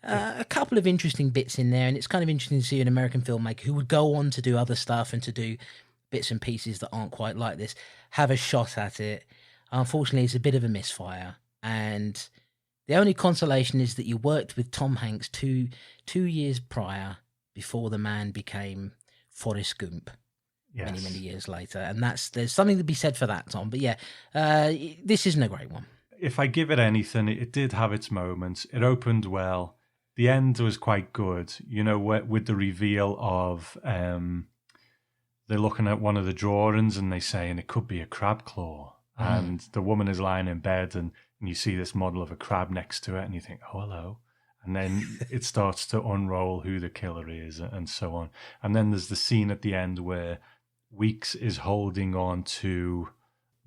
A couple of interesting bits in there, and it's kind of interesting to see an American filmmaker who would go on to do other stuff and to do bits and pieces that aren't quite like this, have a shot at it. Unfortunately, it's a bit of a misfire, and the only consolation is that you worked with Tom Hanks two years prior, before the man became Forrest Gump. Yes. Many years later, and there's something to be said for that, Tom. But yeah, this isn't a great one. If I give it anything, it did have its moments. It opened well. The end was quite good, with the reveal of they're looking at one of the drawings and they're saying it could be a crab claw. And the woman is lying in bed and you see this model of a crab next to it and you think, oh, hello. And then it starts to unroll who the killer is and so on. And then there's the scene at the end where Weeks is holding on to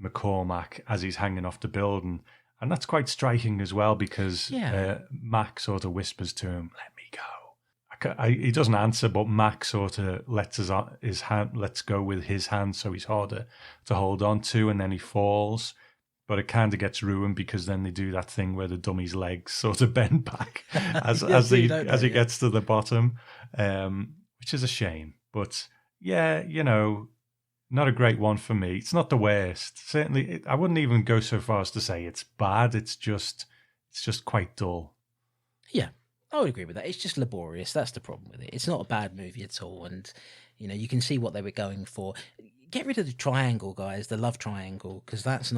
McCormack as he's hanging off the building. And that's quite striking as well because Mac sort of whispers to him, let me go. He doesn't answer, but Mac sort of lets go with his hand, so he's harder to hold on to, and then he falls. But it kind of gets ruined because then they do that thing where the dummy's legs sort of bend back as he gets to the bottom, which is a shame. But yeah, not a great one for me. It's not the worst. Certainly, I wouldn't even go so far as to say it's bad. It's just quite dull. Yeah, I would agree with that. It's just laborious. That's the problem with it. It's not a bad movie at all. And, you can see what they were going for. Get rid of the triangle, guys, the love triangle, because that's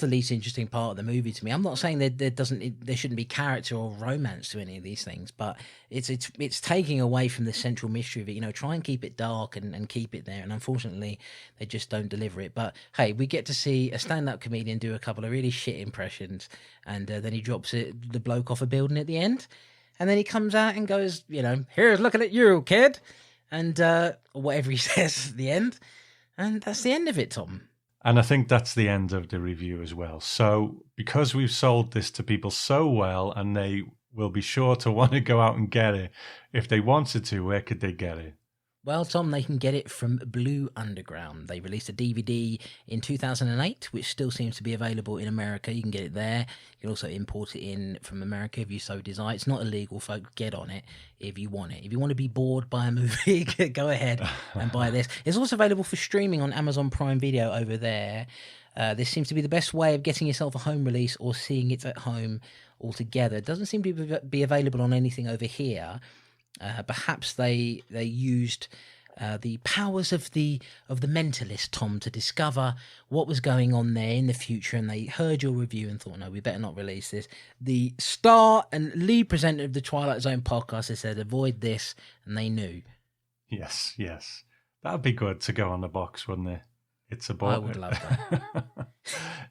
the least interesting part of the movie to me. I'm not saying there shouldn't be character or romance to any of these things, but it's taking away from the central mystery of it. Try and keep it dark and keep it there. And unfortunately, they just don't deliver it. But hey, we get to see a stand-up comedian do a couple of really shit impressions, and then he drops the bloke off a building at the end, and then he comes out and goes, here's looking at you, kid, and whatever he says at the end, and that's the end of it, Tom. And I think that's the end of the review as well. So because we've sold this to people so well and they will be sure to want to go out and get it, if they wanted to, where could they get it? Well, Tom, they can get it from Blue Underground. They released a DVD in 2008, which still seems to be available in America. You can get it there. You can also import it in from America if you so desire. It's not illegal, folks. Get on it if you want it. If you want to be bored by a movie, go ahead and buy this. It's also available for streaming on Amazon Prime Video over there. This seems to be the best way of getting yourself a home release or seeing it at home altogether. It doesn't seem to be available on anything over here. Perhaps they used the powers of the mentalist, Tom, to discover what was going on there in the future, and they heard your review and thought, no, we better not release this. The star and lead presenter of the Twilight Zone podcast has said, avoid this, and they knew. Yes. That'd be good to go on the box, wouldn't it? It's a book. I would love that.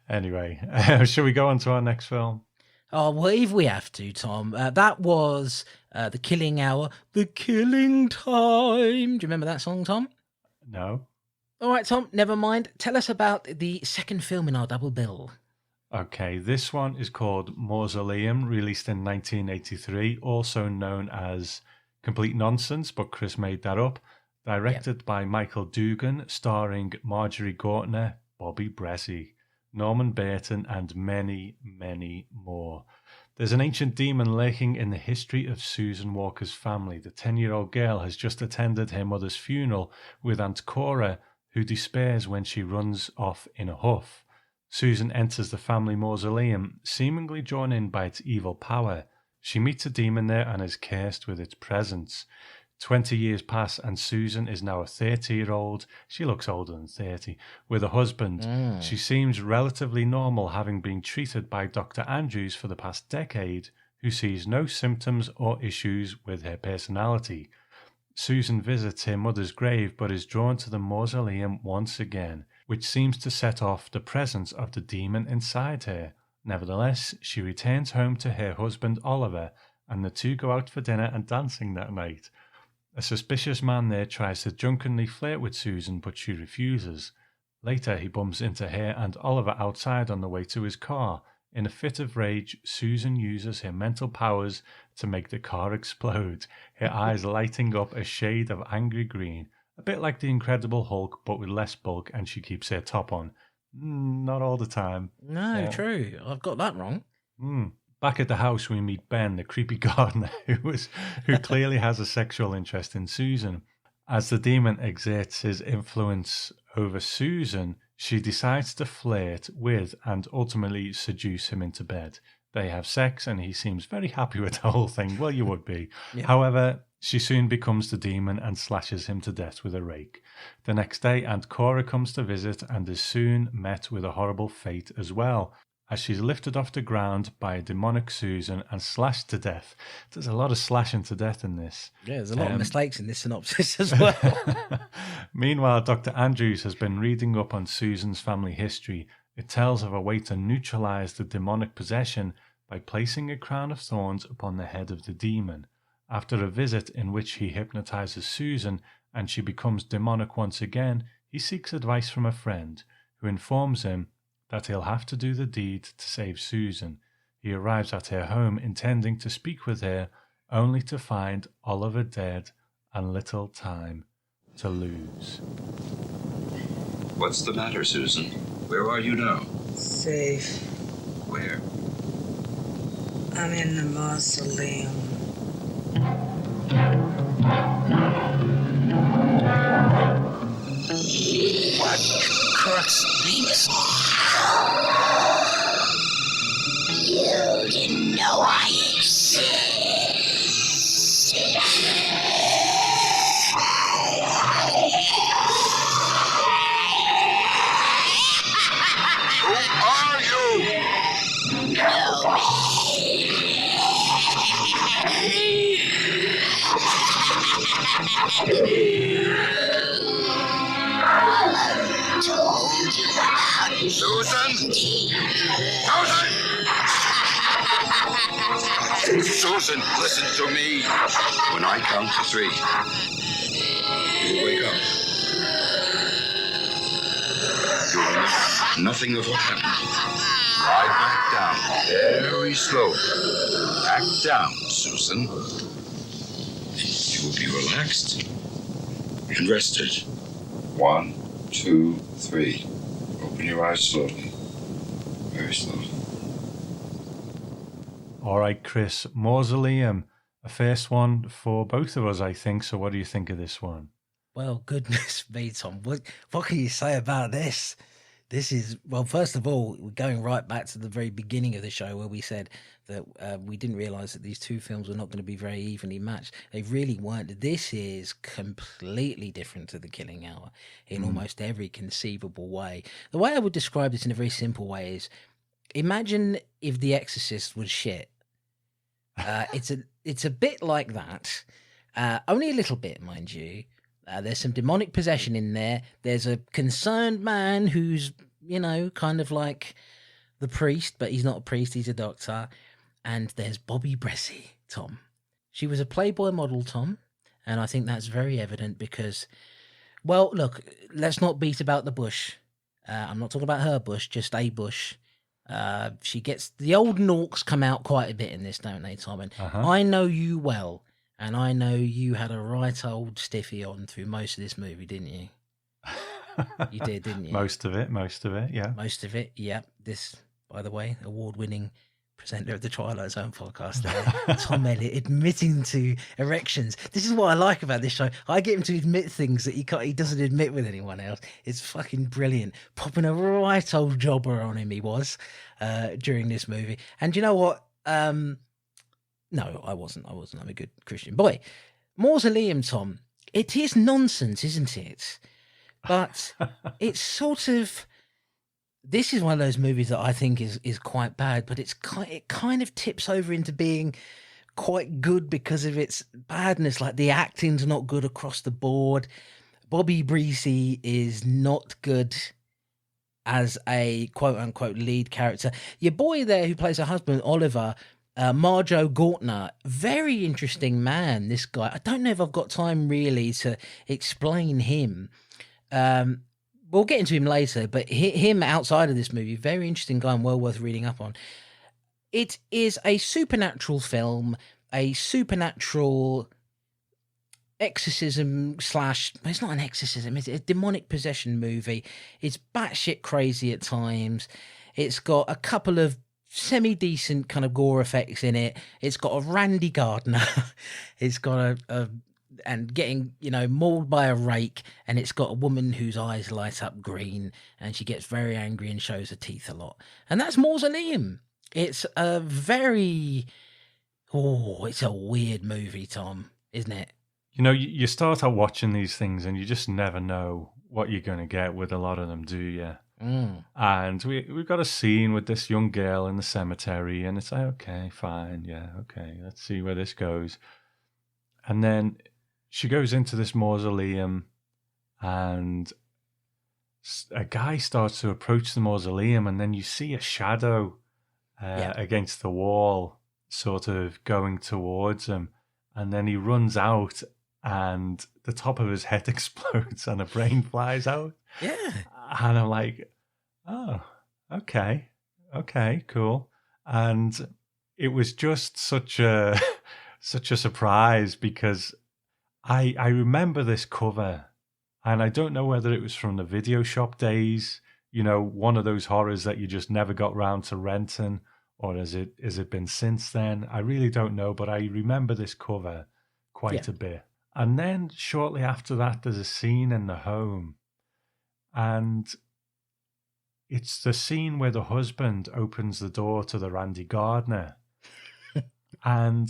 Anyway, shall we go on to our next film? Oh, well, if we have to, Tom. That was The Killing Hour, The Killing Time. Do you remember that song, Tom? No. All right, Tom, never mind. Tell us about the second film in our double bill. Okay, this one is called Mausoleum, released in 1983, also known as Complete Nonsense, but Chris made that up. Directed by Michael Dugan, starring Marjorie Gortner, Bobby Bressie, Norman Burton, and many, many more. There's an ancient demon lurking in the history of Susan Walker's family. The 10-year-old girl has just attended her mother's funeral with Aunt Cora, who despairs when she runs off in a huff. Susan enters the family mausoleum, seemingly drawn in by its evil power. She meets a demon there and is cursed with its presence. 20 years pass and Susan is now a 30-year-old. She looks older than 30. With a husband. She seems relatively normal, having been treated by Dr. Andrews for the past decade, who sees no symptoms or issues with her personality. Susan visits her mother's grave but is drawn to the mausoleum once again, which seems to set off the presence of the demon inside her. Nevertheless, she returns home to her husband Oliver, and the two go out for dinner and dancing that night. A suspicious man there tries to drunkenly flirt with Susan, but she refuses. Later, he bumps into her and Oliver outside on the way to his car. In a fit of rage, Susan uses her mental powers to make the car explode, her eyes lighting up a shade of angry green, a bit like the Incredible Hulk, but with less bulk, and she keeps her top on. Not all the time. No, true. I've got that wrong. Back at the house, we meet Ben, the creepy gardener, who clearly has a sexual interest in Susan. As the demon exerts his influence over Susan, she decides to flirt with and ultimately seduce him into bed. They have sex, and he seems very happy with the whole thing. Well, you would be. Yeah. However, she soon becomes the demon and slashes him to death with a rake. The next day, Aunt Cora comes to visit and is soon met with a horrible fate as well, as she's lifted off the ground by a demonic Susan and slashed to death. There's a lot of slashing to death in this. Yeah, there's a lot of mistakes in this synopsis as well. Meanwhile, Dr. Andrews has been reading up on Susan's family history. It tells of a way to neutralize the demonic possession by placing a crown of thorns upon the head of the demon. After a visit in which he hypnotizes Susan and she becomes demonic once again, he seeks advice from a friend who informs him that he'll have to do the deed to save Susan. He arrives at her home intending to speak with her, only to find Oliver dead and little time to lose. What's the matter, Susan? Where are you now? Safe. Where? I'm in the mausoleum. What? Crux Venus. You didn't know I existed. Who are you? Told you about it. Susan? Susan! Susan, listen to me. When I count to 3, you wake up. You remember nothing of what happened. Lie back down, very slowly. Back down, Susan. You will be relaxed. and rested. 1, 2, 3. Open your eyes slowly. Very slowly. All right, Chris. Mausoleum. A first one for both of us, I think. So what do you think of this one? Well, goodness me, Tom. What can you say about this? This is, well, first of all, we're going right back to the very beginning of the show where we said that we didn't realise that these two films were not going to be very evenly matched. They really weren't. This is completely different to The Killing Hour in almost every conceivable way. The way I would describe this in a very simple way is, imagine if The Exorcist was shit. It's a bit like that, only a little bit, mind you. There's some demonic possession in there. There's a concerned man who's, kind of like the priest, but he's not a priest, he's a doctor. And there's Bobby Bressie, Tom. She was a Playboy model, Tom, and I think that's very evident because, well, look, let's not beat about the bush. I'm not talking about her bush, just a bush. She gets, the old Norks come out quite a bit in this, don't they, Tom? And I know you well. And I know you had a right old stiffy on through most of this movie, didn't you? You did, didn't you? Most of it, yeah. Most of it, yeah. This, by the way, award-winning presenter of the Twilight Zone podcast there, Tom Elliott, admitting to erections. This is what I like about this show. I get him to admit things that he doesn't admit with anyone else. It's fucking brilliant. Popping a right old jobber on him, he was, during this movie. And you know what? No, I wasn't. I'm a good Christian boy. Mausoleum, Tom. It is nonsense, isn't it? But it's sort of... This is one of those movies that I think is quite bad, but it kind of tips over into being quite good because of its badness. Like, the acting's not good across the board. Bobby Bressie is not good as a quote-unquote lead character. Your boy there who plays her husband, Oliver... Marjo Gortner, very interesting man, this guy. I don't know if I've got time really to explain him. We'll get into him later, but him outside of this movie, very interesting guy and well worth reading up on. It is a supernatural film, a supernatural exorcism slash... It's not an exorcism, it's a demonic possession movie. It's batshit crazy at times. It's got a couple of semi-decent kind of gore effects in it. It's got a Randy Gardner. It's got and getting, mauled by a rake, and it's got a woman whose eyes light up green, and she gets very angry and shows her teeth a lot. And that's Mausoleum. It's a it's a weird movie, Tom, isn't it? You start out watching these things and you just never know what you're going to get with a lot of them, do you? And we've got a scene with this young girl in the cemetery, and it's like, okay, fine, yeah, okay, let's see where this goes. And then she goes into this mausoleum, and a guy starts to approach the mausoleum, and then you see a shadow against the wall, sort of going towards him, and then he runs out, and the top of his head explodes, and a brain flies out. Yeah. And I'm like, oh, okay, cool. And it was just such a surprise because I remember this cover, and I don't know whether it was from the video shop days, one of those horrors that you just never got round to renting, or has it been since then? I really don't know, but I remember this cover quite a bit. And then shortly after that, there's a scene in the home. And it's the scene where the husband opens the door to the Randy Gardner. And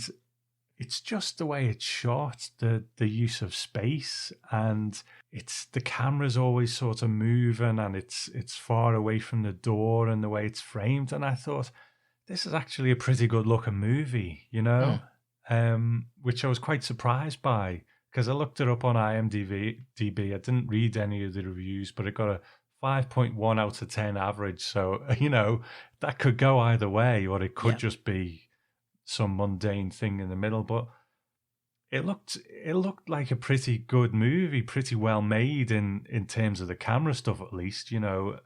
it's just the way it's shot, the use of space, and it's the camera's always sort of moving, and it's far away from the door, and the way it's framed. And I thought, this is actually a pretty good looking movie, which I was quite surprised by. Because I looked it up on IMDb. I didn't read any of the reviews, but it got a 5.1 out of 10 average. So, that could go either way, or it could just be some mundane thing in the middle. But it looked like a pretty good movie, pretty well made in terms of the camera stuff, at least. We'll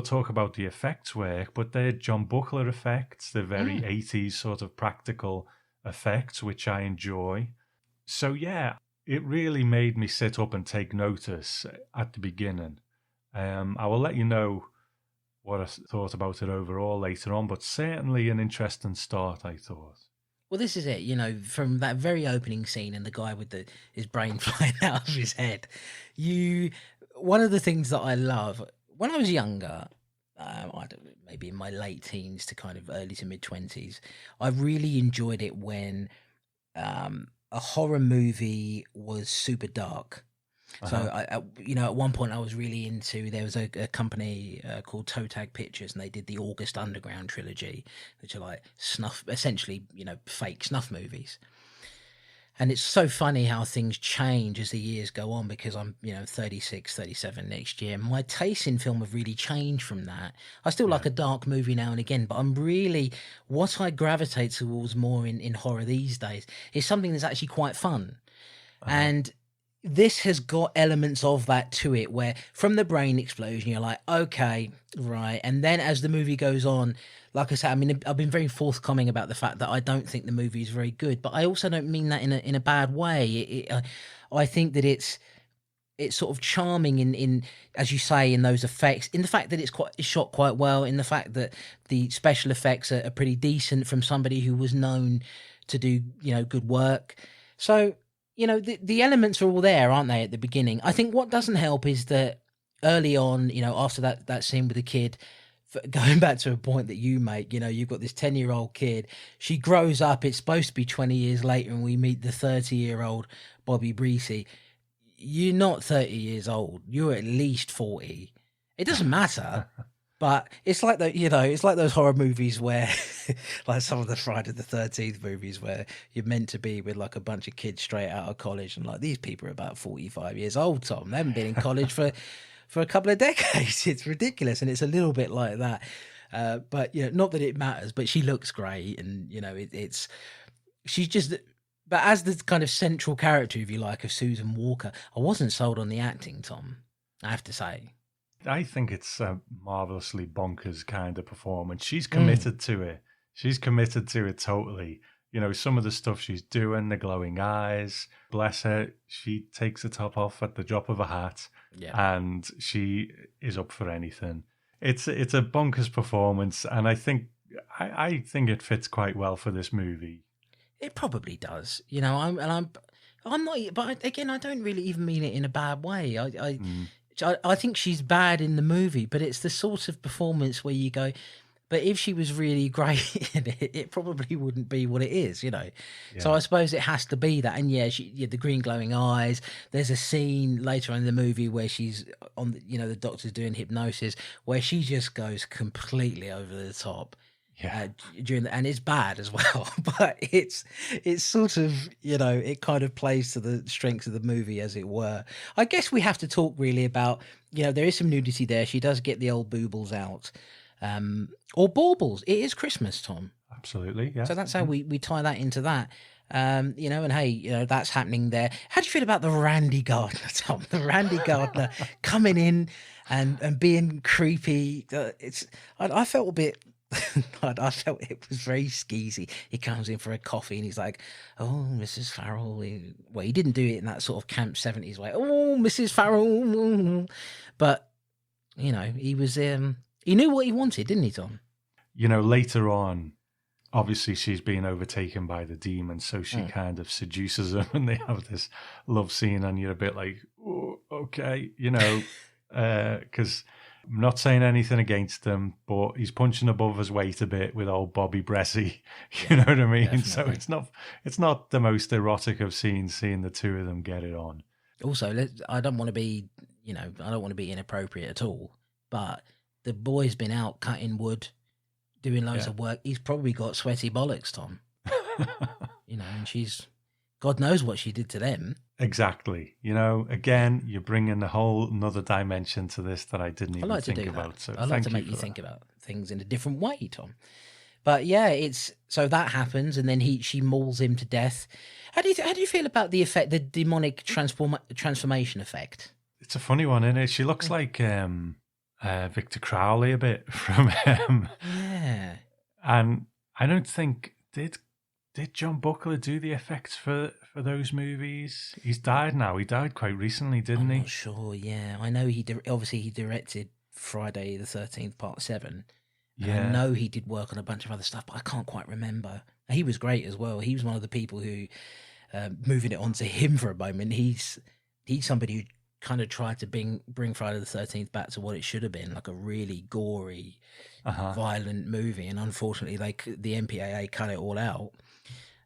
talk about the effects work, but they're John Buckler effects. They're very 80s sort of practical effects, which I enjoy. So, yeah, it really made me sit up and take notice at the beginning. I will let you know what I thought about it overall later on, but certainly an interesting start, I thought. Well, this is it, from that very opening scene and the guy with his brain flying out of his head. One of the things that I love when I was younger, maybe in my late teens to kind of early to mid 20s, I really enjoyed it when a horror movie was super dark. So at one point I was really into. There was a company called Toe Tag Pictures, and they did the August Underground trilogy, which are like essentially fake snuff movies. And it's so funny how things change as the years go on, because I'm 36, 37 next year. My tastes in film have really changed from that. I still like a dark movie now and again, but I'm really, what I gravitate towards more in horror these days is something that's actually quite fun. And this has got elements of that to it, where from the brain explosion, you're like, okay, right. And then as the movie goes on, like I said, I mean, I've been very forthcoming about the fact that I don't think the movie is very good, but I also don't mean that in a bad way. I think that it's sort of charming in, as you say, in those effects, in the fact that it's shot quite well, in the fact that the special effects are pretty decent from somebody who was known to do, good work. So, the elements are all there, aren't they, at the beginning? I think what doesn't help is that early on, after that scene with the kid, going back to a point that you make, you've got this 10-year-old kid. She grows up. It's supposed to be 20 years later, and we meet the 30-year-old Bobby Breesy. You're not 30 years old. You're at least 40. It doesn't matter. But it's like it's like those horror movies where, like some of the Friday the 13th movies, where you're meant to be with like a bunch of kids straight out of college, and like these people are about 45 years old, Tom. They haven't been in college for a couple of decades. It's ridiculous, and it's a little bit like that. But not that it matters. But she looks great, and she's just. But as the kind of central character, if you like, of Susan Walker, I wasn't sold on the acting, Tom. I have to say. I think it's a marvelously bonkers kind of performance. She's committed to it. She's committed to it totally. Some of the stuff she's doing, the glowing eyes, bless her, she takes the top off at the drop of a hat, and she is up for anything. It's a bonkers performance, and I think it fits quite well for this movie. It probably does. I'm not, but again, I don't really even mean it in a bad way. I think she's bad in the movie, but it's the sort of performance where you go, but if she was really great in it, it probably wouldn't be what it is, Yeah. So I suppose it has to be that. And the green glowing eyes. There's a scene later on in the movie where she's on, the doctor's doing hypnosis, where she just goes completely over the top. And it's bad as well, but it's sort of, it kind of plays to the strengths of the movie, as it were. I guess we have to talk really about, there is some nudity there. She does get the old boobles out, or baubles. It is Christmas, Tom. Absolutely, yeah. So that's how we tie that into that. And hey, that's happening there. How do you feel about the Randy Gardner, Tom? The Randy Gardner coming in and being creepy. I felt a bit. I felt it was very skeezy. He comes in for a coffee and he's like, "Oh, Mrs. Farrell." He didn't do it in that sort of camp 70s way. "Oh, Mrs. Farrell," but he was. He knew what he wanted, didn't he, Tom? Later on, obviously she's being overtaken by the demon, so she kind of seduces him, and they have this love scene, and you're a bit like, "Oh, okay," because. I'm not saying anything against him, but he's punching above his weight a bit with old Bobby Bressie. You know what I mean? Definitely. So it's not the most erotic of scenes, seeing the two of them get it on. Also, I don't want to be, I don't want to be inappropriate at all, but the boy's been out cutting wood, doing loads of work. He's probably got sweaty bollocks, Tom. And she's, God knows what she did to them. Exactly. Again, you're bringing a whole another dimension to this that I didn't even think about. So I like to make you think about things in a different way, Tom. But so that happens, and then she mauls him to death. How do you feel about the effect, the demonic transformation effect? It's a funny one, isn't it? She looks like Victor Crowley a bit from And I don't think did John Buckler do the effects for for those movies? He's died now. He died quite recently, didn't I'm he? not sure. Yeah, I know obviously he directed Friday the 13th Part 7. And I know he did work on a bunch of other stuff, but I can't quite remember. He was great as well. He was one of the people who, moving it on to him for a moment, he's somebody who kind of tried to bring Friday the 13th back to what it should have been, like a really gory, violent movie. And unfortunately, the MPAA cut it all out.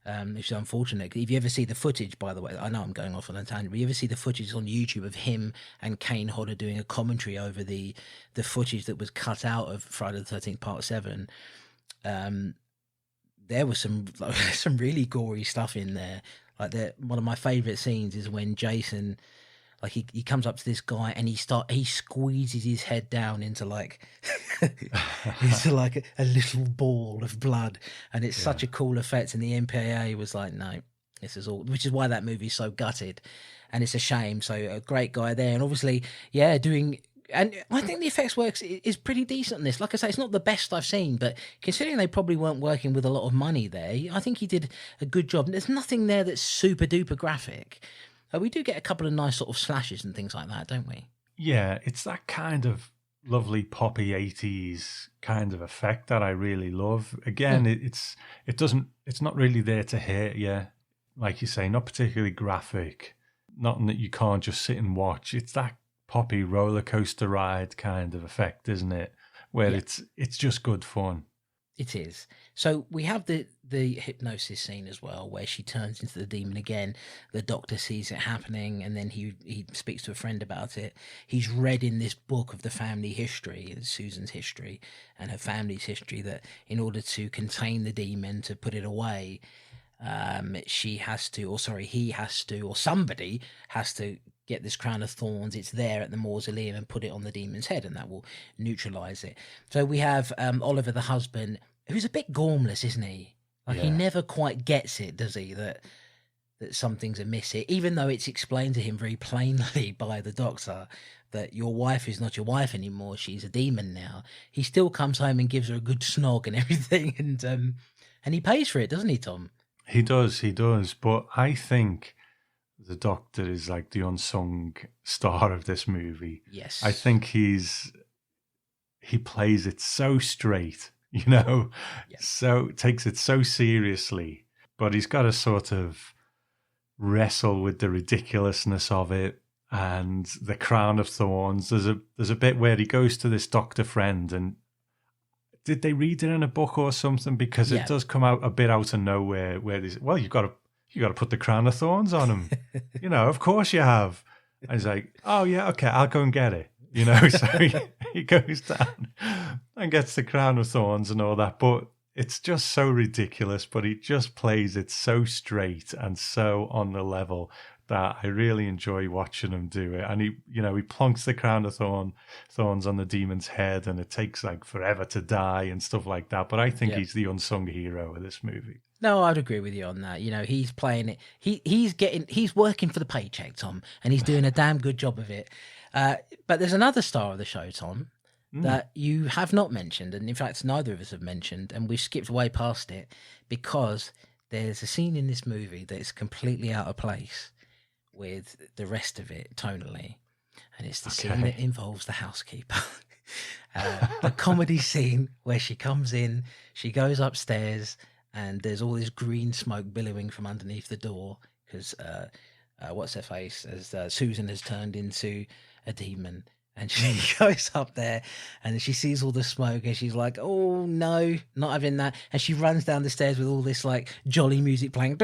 Which is unfortunate. If you ever see the footage, by the way, I know I'm going off on a tangent, but you ever see the footage on YouTube of him and Kane Hodder doing a commentary over the footage that was cut out of Friday the 13th Part 7, there was some really gory stuff in there. One of my favourite scenes is when Jason, he comes up to this guy and he squeezes his head down into into a little ball of blood, and it's such a cool effect. And the MPAA was like, no, this is all, which is why that movie's so gutted, and it's a shame. So a great guy there, and obviously, and I think the effects work is pretty decent on this. Like I say, it's not the best I've seen, but considering they probably weren't working with a lot of money there, I think he did a good job. And there's nothing there that's super duper graphic. We do get a couple of nice sort of slashes and things like that, don't we? Yeah, it's that kind of lovely poppy 80s kind of effect that I really love. Again, it's not really there to hurt you, like you say, not particularly graphic, nothing that you can't just sit and watch. It's that poppy roller coaster ride kind of effect, isn't it? Where it's just good fun. It is. So we have the hypnosis scene as well, where she turns into the demon again. The doctor sees it happening, and then he speaks to a friend about it. He's read in this book of the family history, Susan's history and her family's history, that in order to contain the demon, to put it away, he has to, or somebody has to get this crown of thorns. It's there at the mausoleum, and put it on the demon's head, and that will neutralize it. So we have Oliver, the husband, who's a bit gormless, isn't he? He never quite gets it, does he? That something's amiss here, even though it's explained to him very plainly by the doctor that your wife is not your wife anymore. She's a demon now. He still comes home and gives her a good snog and everything, and he pays for it, doesn't he, Tom? He does. But I think the doctor is like the unsung star of this movie. Yes. I think he plays it so straight, so takes it so seriously, but he's got to sort of wrestle with the ridiculousness of it and the crown of thorns. There's a bit where he goes to this doctor friend, and did they read it in a book or something? Because it does come out a bit out of nowhere where there's, well, you've got to put the crown of thorns on him. Of course you have. And he's like, oh yeah, okay, I'll go and get it. So he goes down and gets the crown of thorns and all that. But it's just so ridiculous, but he just plays it so straight and so on the level that I really enjoy watching him do it. And he plonks the crown of thorns on the demon's head, and it takes forever to die and stuff like that. But I think he's the unsung hero of this movie. No, I'd agree with you on that. He's playing it. He's working for the paycheck, Tom, and he's doing a damn good job of it. But there's another star of the show, Tom, that you have not mentioned, and in fact neither of us have mentioned, and we've skipped way past it because there's a scene in this movie that is completely out of place with the rest of it tonally, and it's the scene that involves the housekeeper. The comedy scene where she comes in, she goes upstairs, and there's all this green smoke billowing from underneath the door because what's her face, as Susan has turned into a demon, and she goes up there and she sees all the smoke, and she's like, oh no, not having that, and she runs down the stairs with all this jolly music playing,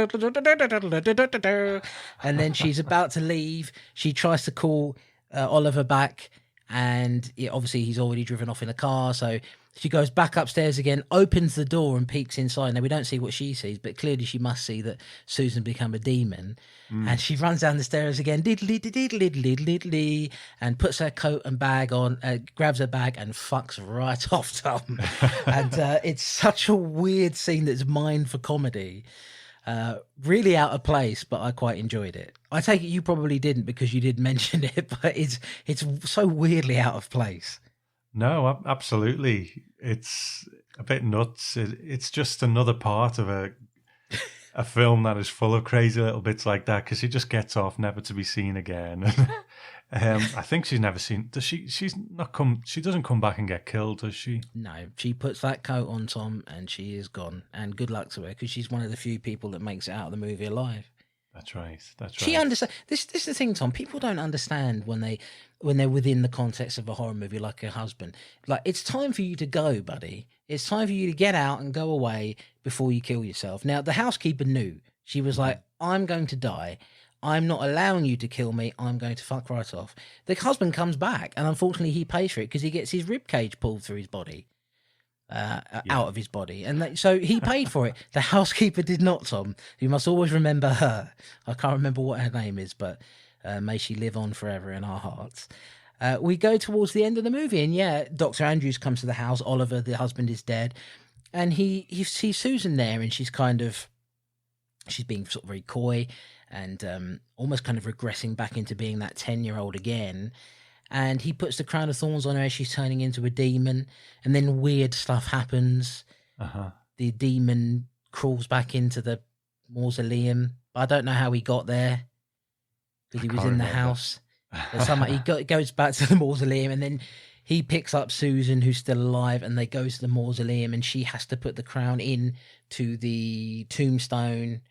and then she's about to leave. She tries to call Oliver back, and obviously he's already driven off in a car, so she goes back upstairs again, opens the door and peeks inside. Now, we don't see what she sees, but clearly she must see that Susan become a demon. And she runs down the stairs again, diddly, diddly, diddly, diddly, and puts her coat and bag on, grabs her bag and fucks right off, Tom. And it's such a weird scene that's mined for comedy. Really out of place, but I quite enjoyed it. I take it you probably didn't because you did mention it, but it's so weirdly out of place. No, absolutely. It's a bit nuts. It's just another part of a a film that is full of crazy little bits like that, because she just gets off never to be seen again. I think she's never seen. Does she? She's not come. She doesn't come back and get killed, does she? No, she puts that coat on Tom, and she is gone. And good luck to her, because she's one of the few people that makes it out of the movie alive. That's right. That's right. She understands. This is the thing, Tom. People don't understand when they're within the context of a horror movie, like her husband. Like, it's time for you to go, buddy. It's time for you to get out and go away before you kill yourself. Now, the housekeeper knew. She was like, I'm going to die. I'm not allowing you to kill me. I'm going to fuck right off. The husband comes back, and unfortunately he pays for it because he gets his rib cage pulled through his body, out of his body. And so he paid for it. The housekeeper did not, Tom. You must always remember her. I can't remember what her name is, but may she live on forever in our hearts. We go towards the end of the movie, and yeah, Dr. Andrews comes to the house. Oliver, the husband, is dead. And he sees Susan there, and she's being sort of very coy and almost kind of regressing back into being that 10-year-old again. And he puts the crown of thorns on her as she's turning into a demon. And then weird stuff happens. The demon crawls back into the mausoleum. I don't know how he got there, because he was in the house. He goes back to the mausoleum, and then he picks up Susan, who's still alive, and they go to the mausoleum, and she has to put the crown into the tombstone.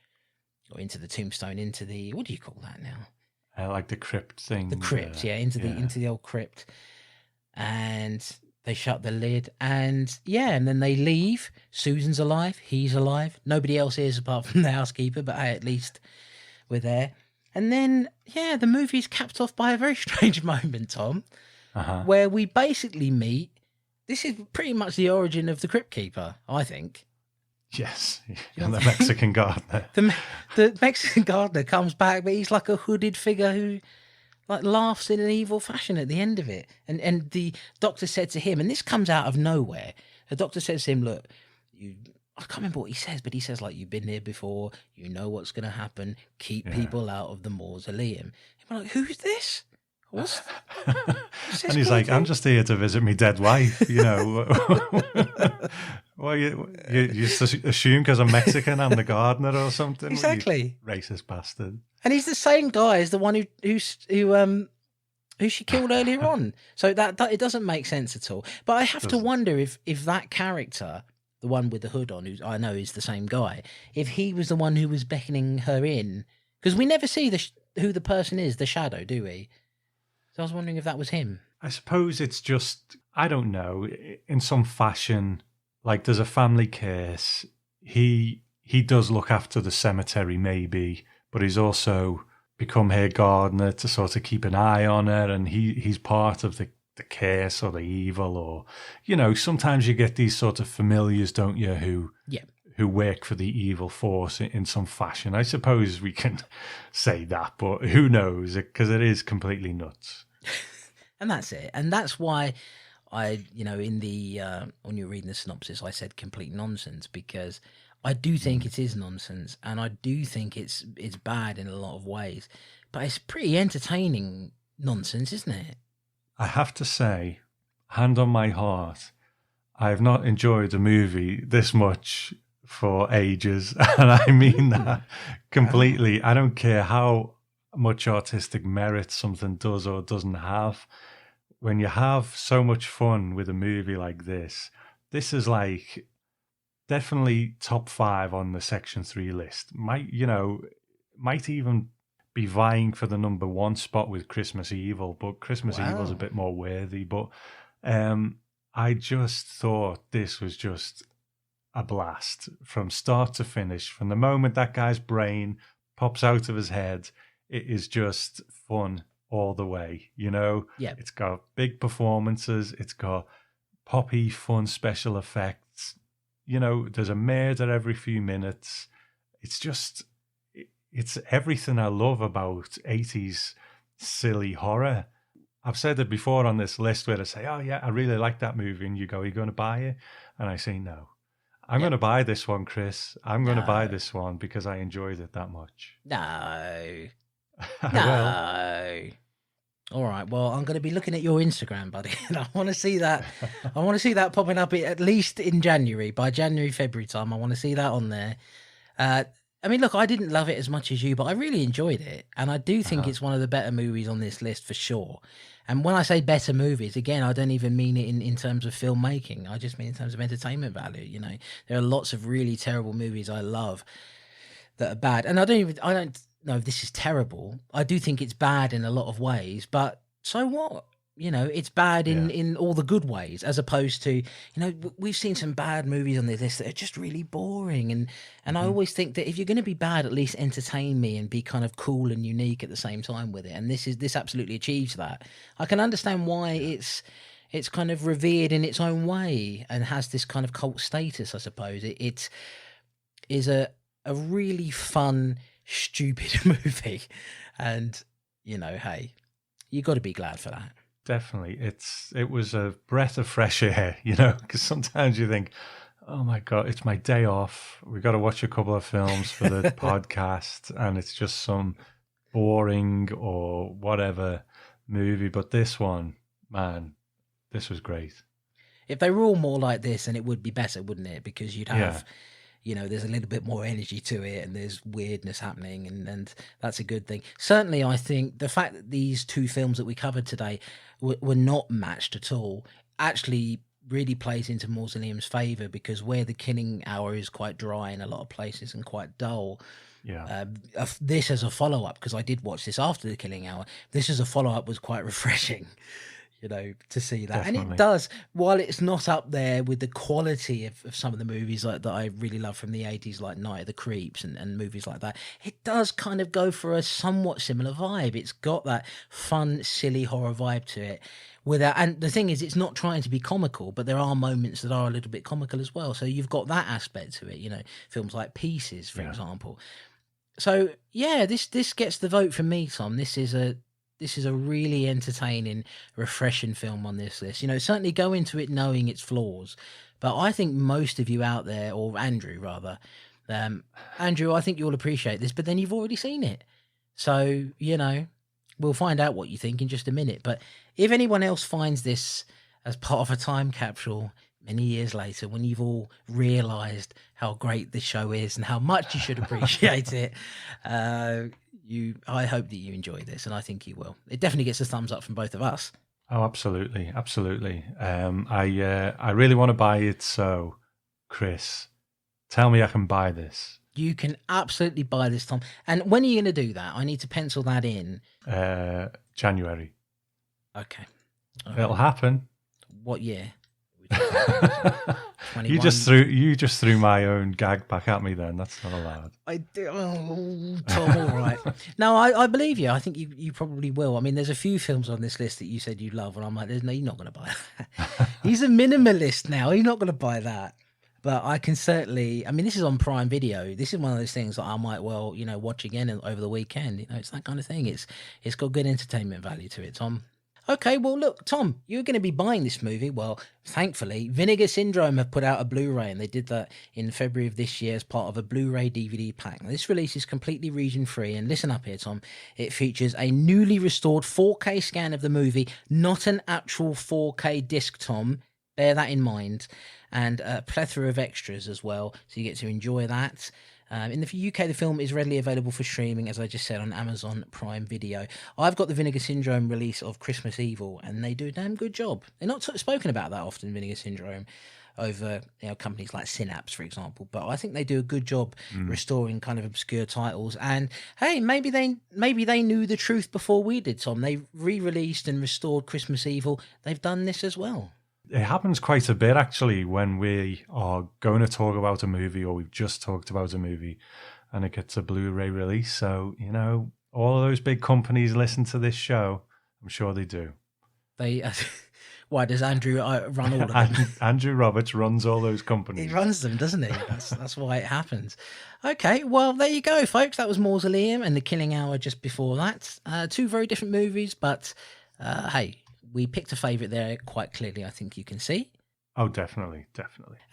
Or into the tombstone, into the, what do you call that now? Like the crypt thing. The crypt, into the old crypt. And they shut the lid, and then they leave. Susan's alive, he's alive. Nobody else is apart from the housekeeper, but hey, at least we're there. And then, the movie's capped off by a very strange moment, Tom, where we basically meet. This is pretty much the origin of the Crypt Keeper, I think. Yes, and the Mexican gardener. The Mexican gardener comes back, but he's like a hooded figure who like laughs in an evil fashion at the end of it. And the doctor said to him, and this comes out of nowhere, the doctor says to him, look, I can't remember what he says, but he says, like, you've been here before, you know what's going to happen, keep people out of the mausoleum. And we're like, who's this? What's and he's like, I'm just here to visit my dead wife, you know. Well, you just assume because I'm Mexican, I'm the gardener or something. Exactly. Racist bastard. And he's the same guy as the one who she killed earlier on. So that it doesn't make sense at all. But I have to wonder if that character, the one with the hood on, who I know is the same guy, if he was the one who was beckoning her in, because we never see who the person is, the shadow, do we? So I was wondering if that was him. I suppose it's just, I don't know, in some fashion, like there's a family curse. He does look after the cemetery maybe, but he's also become her gardener to sort of keep an eye on her, and he's part of the curse or the evil, or, you know, sometimes you get these sort of familiars, don't you, who work for the evil force in some fashion. I suppose we can say that, but who knows, because it is completely nuts. And that's it. And that's why I, in the, when you're reading the synopsis, I said complete nonsense, because I do think it is nonsense, and I do think it's bad in a lot of ways, but it's pretty entertaining nonsense, isn't it? I have to say, hand on my heart, I have not enjoyed a movie this much for ages, and I mean that completely. I don't care how much artistic merit something does or doesn't have. When you have so much fun with a movie like this is like definitely top 5 on the Section 3 list. Might even be vying for the number 1 spot with Christmas Evil, but Christmas Evil's a bit more worthy. But I just thought this was just a blast from start to finish. From the moment that guy's brain pops out of his head, it is just fun all the way, you know? Yeah. It's got big performances. It's got poppy, fun special effects. You know, there's a murder every few minutes. It's just, it's everything I love about 80s silly horror. I've said it before on this list where I say, oh yeah, I really like that movie. And you go, are you going to buy it? And I say, no. I'm going to buy this one, Chris. I'm going to buy this one because I enjoyed it that much. No. No. All right. Well, I'm going to be looking at your Instagram, buddy, and I want to see that. I want to see that popping up at least in January. By January, February time, I want to see that on there. I mean, look, I didn't love it as much as you, but I really enjoyed it. And I do think it's one of the better movies on this list for sure. And when I say better movies, again, I don't even mean it in terms of filmmaking. I just mean in terms of entertainment value. You know, there are lots of really terrible movies I love that are bad. And I don't know if this is terrible. I do think it's bad in a lot of ways, but so what? You know, it's bad in all the good ways, as opposed to, you know, we've seen some bad movies on this list that are just really boring. And I always think that if you're going to be bad, at least entertain me and be kind of cool and unique at the same time with it. And this absolutely achieves that. I can understand why it's kind of revered in its own way and has this kind of cult status, I suppose. It is a really fun, stupid movie. And, you know, hey, you got to be glad for that. Definitely. It was a breath of fresh air, you know, because sometimes you think, oh my God, it's my day off. We got to watch a couple of films for the podcast, and it's just some boring or whatever movie. But this one, man, this was great. If they were all more like this, then it would be better, wouldn't it? Because you'd have, you know, there's a little bit more energy to it and there's weirdness happening, and that's a good thing. Certainly, I think the fact that these two films that we covered today were not matched at all actually really plays into Mausoleum's favour, because where The Killing Hour is quite dry in a lot of places and quite dull, this as a follow-up, because I did watch this after The Killing Hour, this as a follow-up was quite refreshing. You know, to see that. Definitely. And it does, while it's not up there with the quality of some of the movies that I really love from the 80s, like Night of the Creeps and movies like that, it does kind of go for a somewhat similar vibe. It's got that fun, silly horror vibe to it. And the thing is, it's not trying to be comical, but there are moments that are a little bit comical as well. So you've got that aspect to it, you know, films like Pieces, for example. So, yeah, this gets the vote from me, Tom. This is a really entertaining, refreshing film on this list. You know, certainly go into it knowing its flaws. But I think most of you out there, or Andrew rather, Andrew, I think you'll appreciate this, but then you've already seen it. So, you know, we'll find out what you think in just a minute. But if anyone else finds this as part of a time capsule many years later, when you've all realised how great this show is and how much you should appreciate it, I hope that you enjoy this, and I think you will. It definitely gets a thumbs up from both of us. Oh, absolutely, absolutely. I really want to buy it. So, Chris, tell me I can buy this. You can absolutely buy this, Tom. And when are you going to do that? I need to pencil that in. January. Okay. It'll happen. What year? You just threw my own gag back at me. Then that's not allowed. I do. Oh, Tom, all right. No, I believe you. I think you probably will. I mean, there's a few films on this list that you said you love, and I'm like, no, you're not going to buy that. He's a minimalist now. He's not going to buy that. But I can certainly. I mean, this is on Prime Video. This is one of those things that I might well, you know, watch again over the weekend. You know, it's that kind of thing. It's got good entertainment value to it, Tom. Okay, well, look, Tom, you're going to be buying this movie. Well, thankfully, Vinegar Syndrome have put out a Blu-ray, and they did that in February of this year as part of a Blu-ray DVD pack. Now, this release is completely region-free, and listen up here, Tom. It features a newly restored 4K scan of the movie, not an actual 4K disc, Tom. Bear that in mind. And a plethora of extras as well, so you get to enjoy that. In the UK, the film is readily available for streaming, as I just said, on Amazon Prime Video. I've got the Vinegar Syndrome release of Christmas Evil, and they do a damn good job. They're not spoken about that often, Vinegar Syndrome, over companies like Synapse, for example. But I think they do a good job restoring kind of obscure titles. And hey, maybe they knew the truth before we did, Tom. They re-released and restored Christmas Evil. They've done this as well. It happens quite a bit, actually, when we are going to talk about a movie, or we've just talked about a movie and it gets a Blu-ray release. So, you know, all of those big companies listen to this show. I'm sure they do. Why does Andrew run all of them? Andrew Roberts runs all those companies. He runs them, doesn't he? That's why it happens. Okay, well, there you go, folks. That was Mausoleum and The Killing Hour just before that. Two very different movies, but hey, we picked a favourite there quite clearly, I think you can see. Oh, definitely.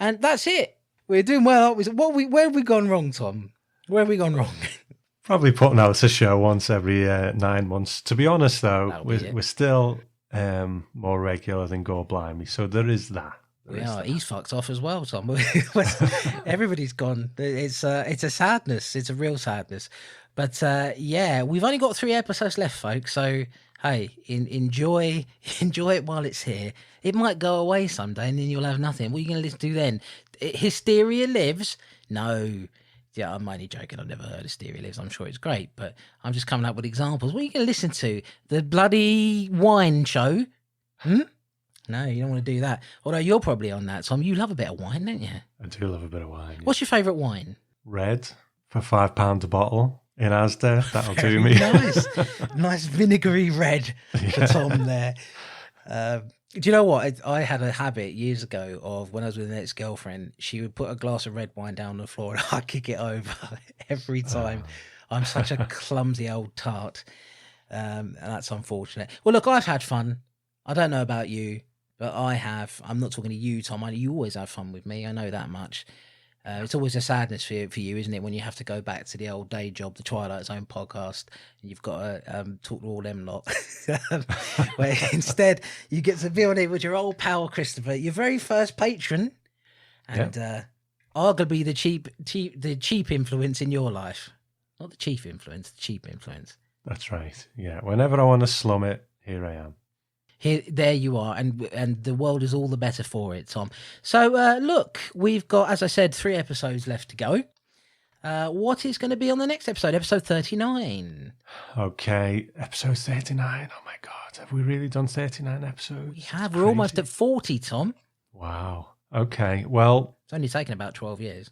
And that's it. We're doing well. Where have we gone wrong, Tom? Where have we gone wrong? Probably putting out a show once every 9 months. To be honest, though, we're still more regular than Gore Blimey, so there is that. We are. He's fucked off as well, Tom. Everybody's gone. It's a sadness. It's a real sadness. But yeah, we've only got 3 episodes left, folks. So hey, enjoy it while it's here. It might go away someday, and then you'll have nothing. What are you going to do then? Hysteria Lives? No. Yeah, I'm only joking. I've never heard Hysteria Lives. I'm sure it's great, but I'm just coming up with examples. What are you going to listen to? The bloody wine show? No, you don't want to do that. Although you're probably on that, Tom. You love a bit of wine, don't you? I do love a bit of wine. What's your favourite wine? Red for £5 a bottle in Asda. That'll do me. Nice vinegary red for Tom there. Do you know what? I had a habit years ago of when I was with an ex-girlfriend, she would put a glass of red wine down on the floor and I'd kick it over every time. I'm such a clumsy old tart. And that's unfortunate. Well, look, I've had fun. I don't know about you, but I have. I'm not talking to you, Tom. You always have fun with me. I know that much. It's always a sadness for you, isn't it, when you have to go back to the old day job, the Twilight Zone podcast, and you've got to talk to all them lot. Where instead you get to be on it with your old pal Christopher, your very first patron, and arguably the cheap influence in your life. Not the chief influence, the cheap influence. That's right. Yeah. Whenever I want to slum it, here I am. There you are, and the world is all the better for it, Tom. So, look, we've got, as I said, 3 episodes left to go. What is going to be on the next episode? Episode 39. Okay, episode 39. Oh, my God. Have we really done 39 episodes? We have. We're almost at 40, Tom. Wow. Okay, well... It's only taken about 12 years.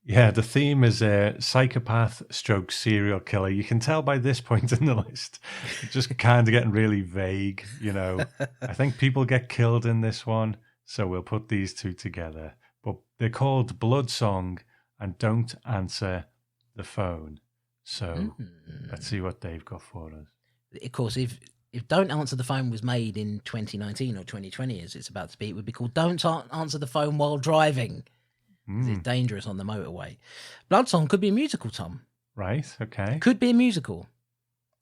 Yeah, the theme is a psychopath stroke serial killer. You can tell by this point in the list. It's just kind of getting really vague, you know. I think people get killed in this one, so we'll put these two together. But they're called Blood Song and Don't Answer the Phone. So let's see what they've got for us. Of course, if Don't Answer the Phone was made in 2019 or 2020, as it's about to be, it would be called Don't Answer the Phone While Driving. It's dangerous on the motorway. Blood Song could be a musical, Tom. Right, okay. Could be a musical.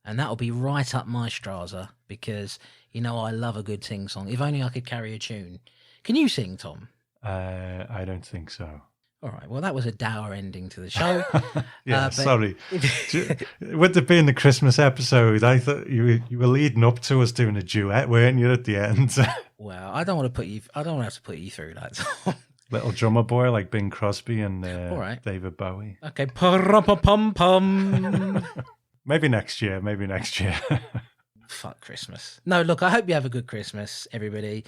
And that'll be right up my Strasser because, you know, I love a good sing song. If only I could carry a tune. Can you sing, Tom? I don't think so. All right. Well, that was a dour ending to the show. Sorry. With it being the Christmas episode, I thought you were leading up to us doing a duet, weren't you, at the end? Well, I don't want to have to put you through that, Tom. Little drummer boy like Bing Crosby and all right. David Bowie. Okay. Pum-pum-pum-pum. Maybe next year. Fuck Christmas. No, look, I hope you have a good Christmas, everybody.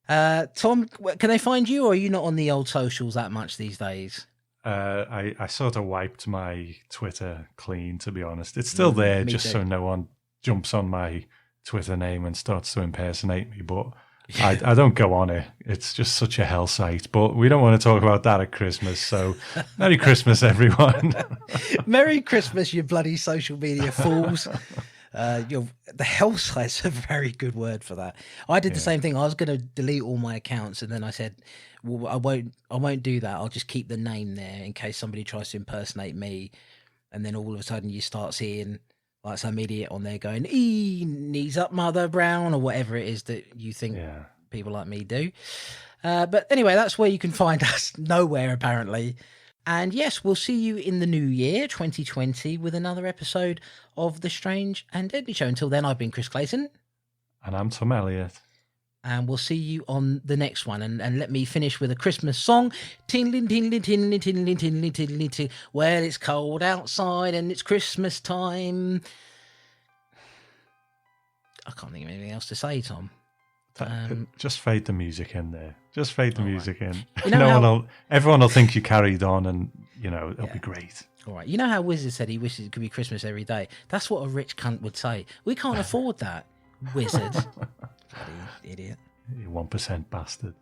Tom, can they find you, or are you not on the old socials that much these days? I sort of wiped my Twitter clean, to be honest. It's still there, just so no one jumps on my Twitter name and starts to impersonate me, but... I don't go on it. It's just such a hell site. But we don't want to talk about that at Christmas. So Merry Christmas, everyone. Merry Christmas, you bloody social media fools. The hell site's a very good word for that. I did the same thing. I was going to delete all my accounts, and then I said, well, I won't do that. I'll just keep the name there in case somebody tries to impersonate me. And then all of a sudden you start seeing like some idiot on there going, knees up, Mother Brown, or whatever it is that you think people like me do. But anyway, that's where you can find us. Nowhere, apparently. And yes, we'll see you in the new year, 2020, with another episode of The Strange and Deadly Show. Until then, I've been Chris Clayton. And I'm Tom Elliott. And we'll see you on the next one. And let me finish with a Christmas song. Tingling, tingling, tingling, tingling, tingling, tingling, tingling. Well, it's cold outside and it's Christmas time. I can't think of anything else to say, Tom. Just fade the music in there. Just fade the music in. You know everyone will think you carried on, and it'll be great. All right. You know how Wizard said he wishes it could be Christmas every day? That's what a rich cunt would say. We can't afford that, Wizard. Bloody idiot. You 1% bastard.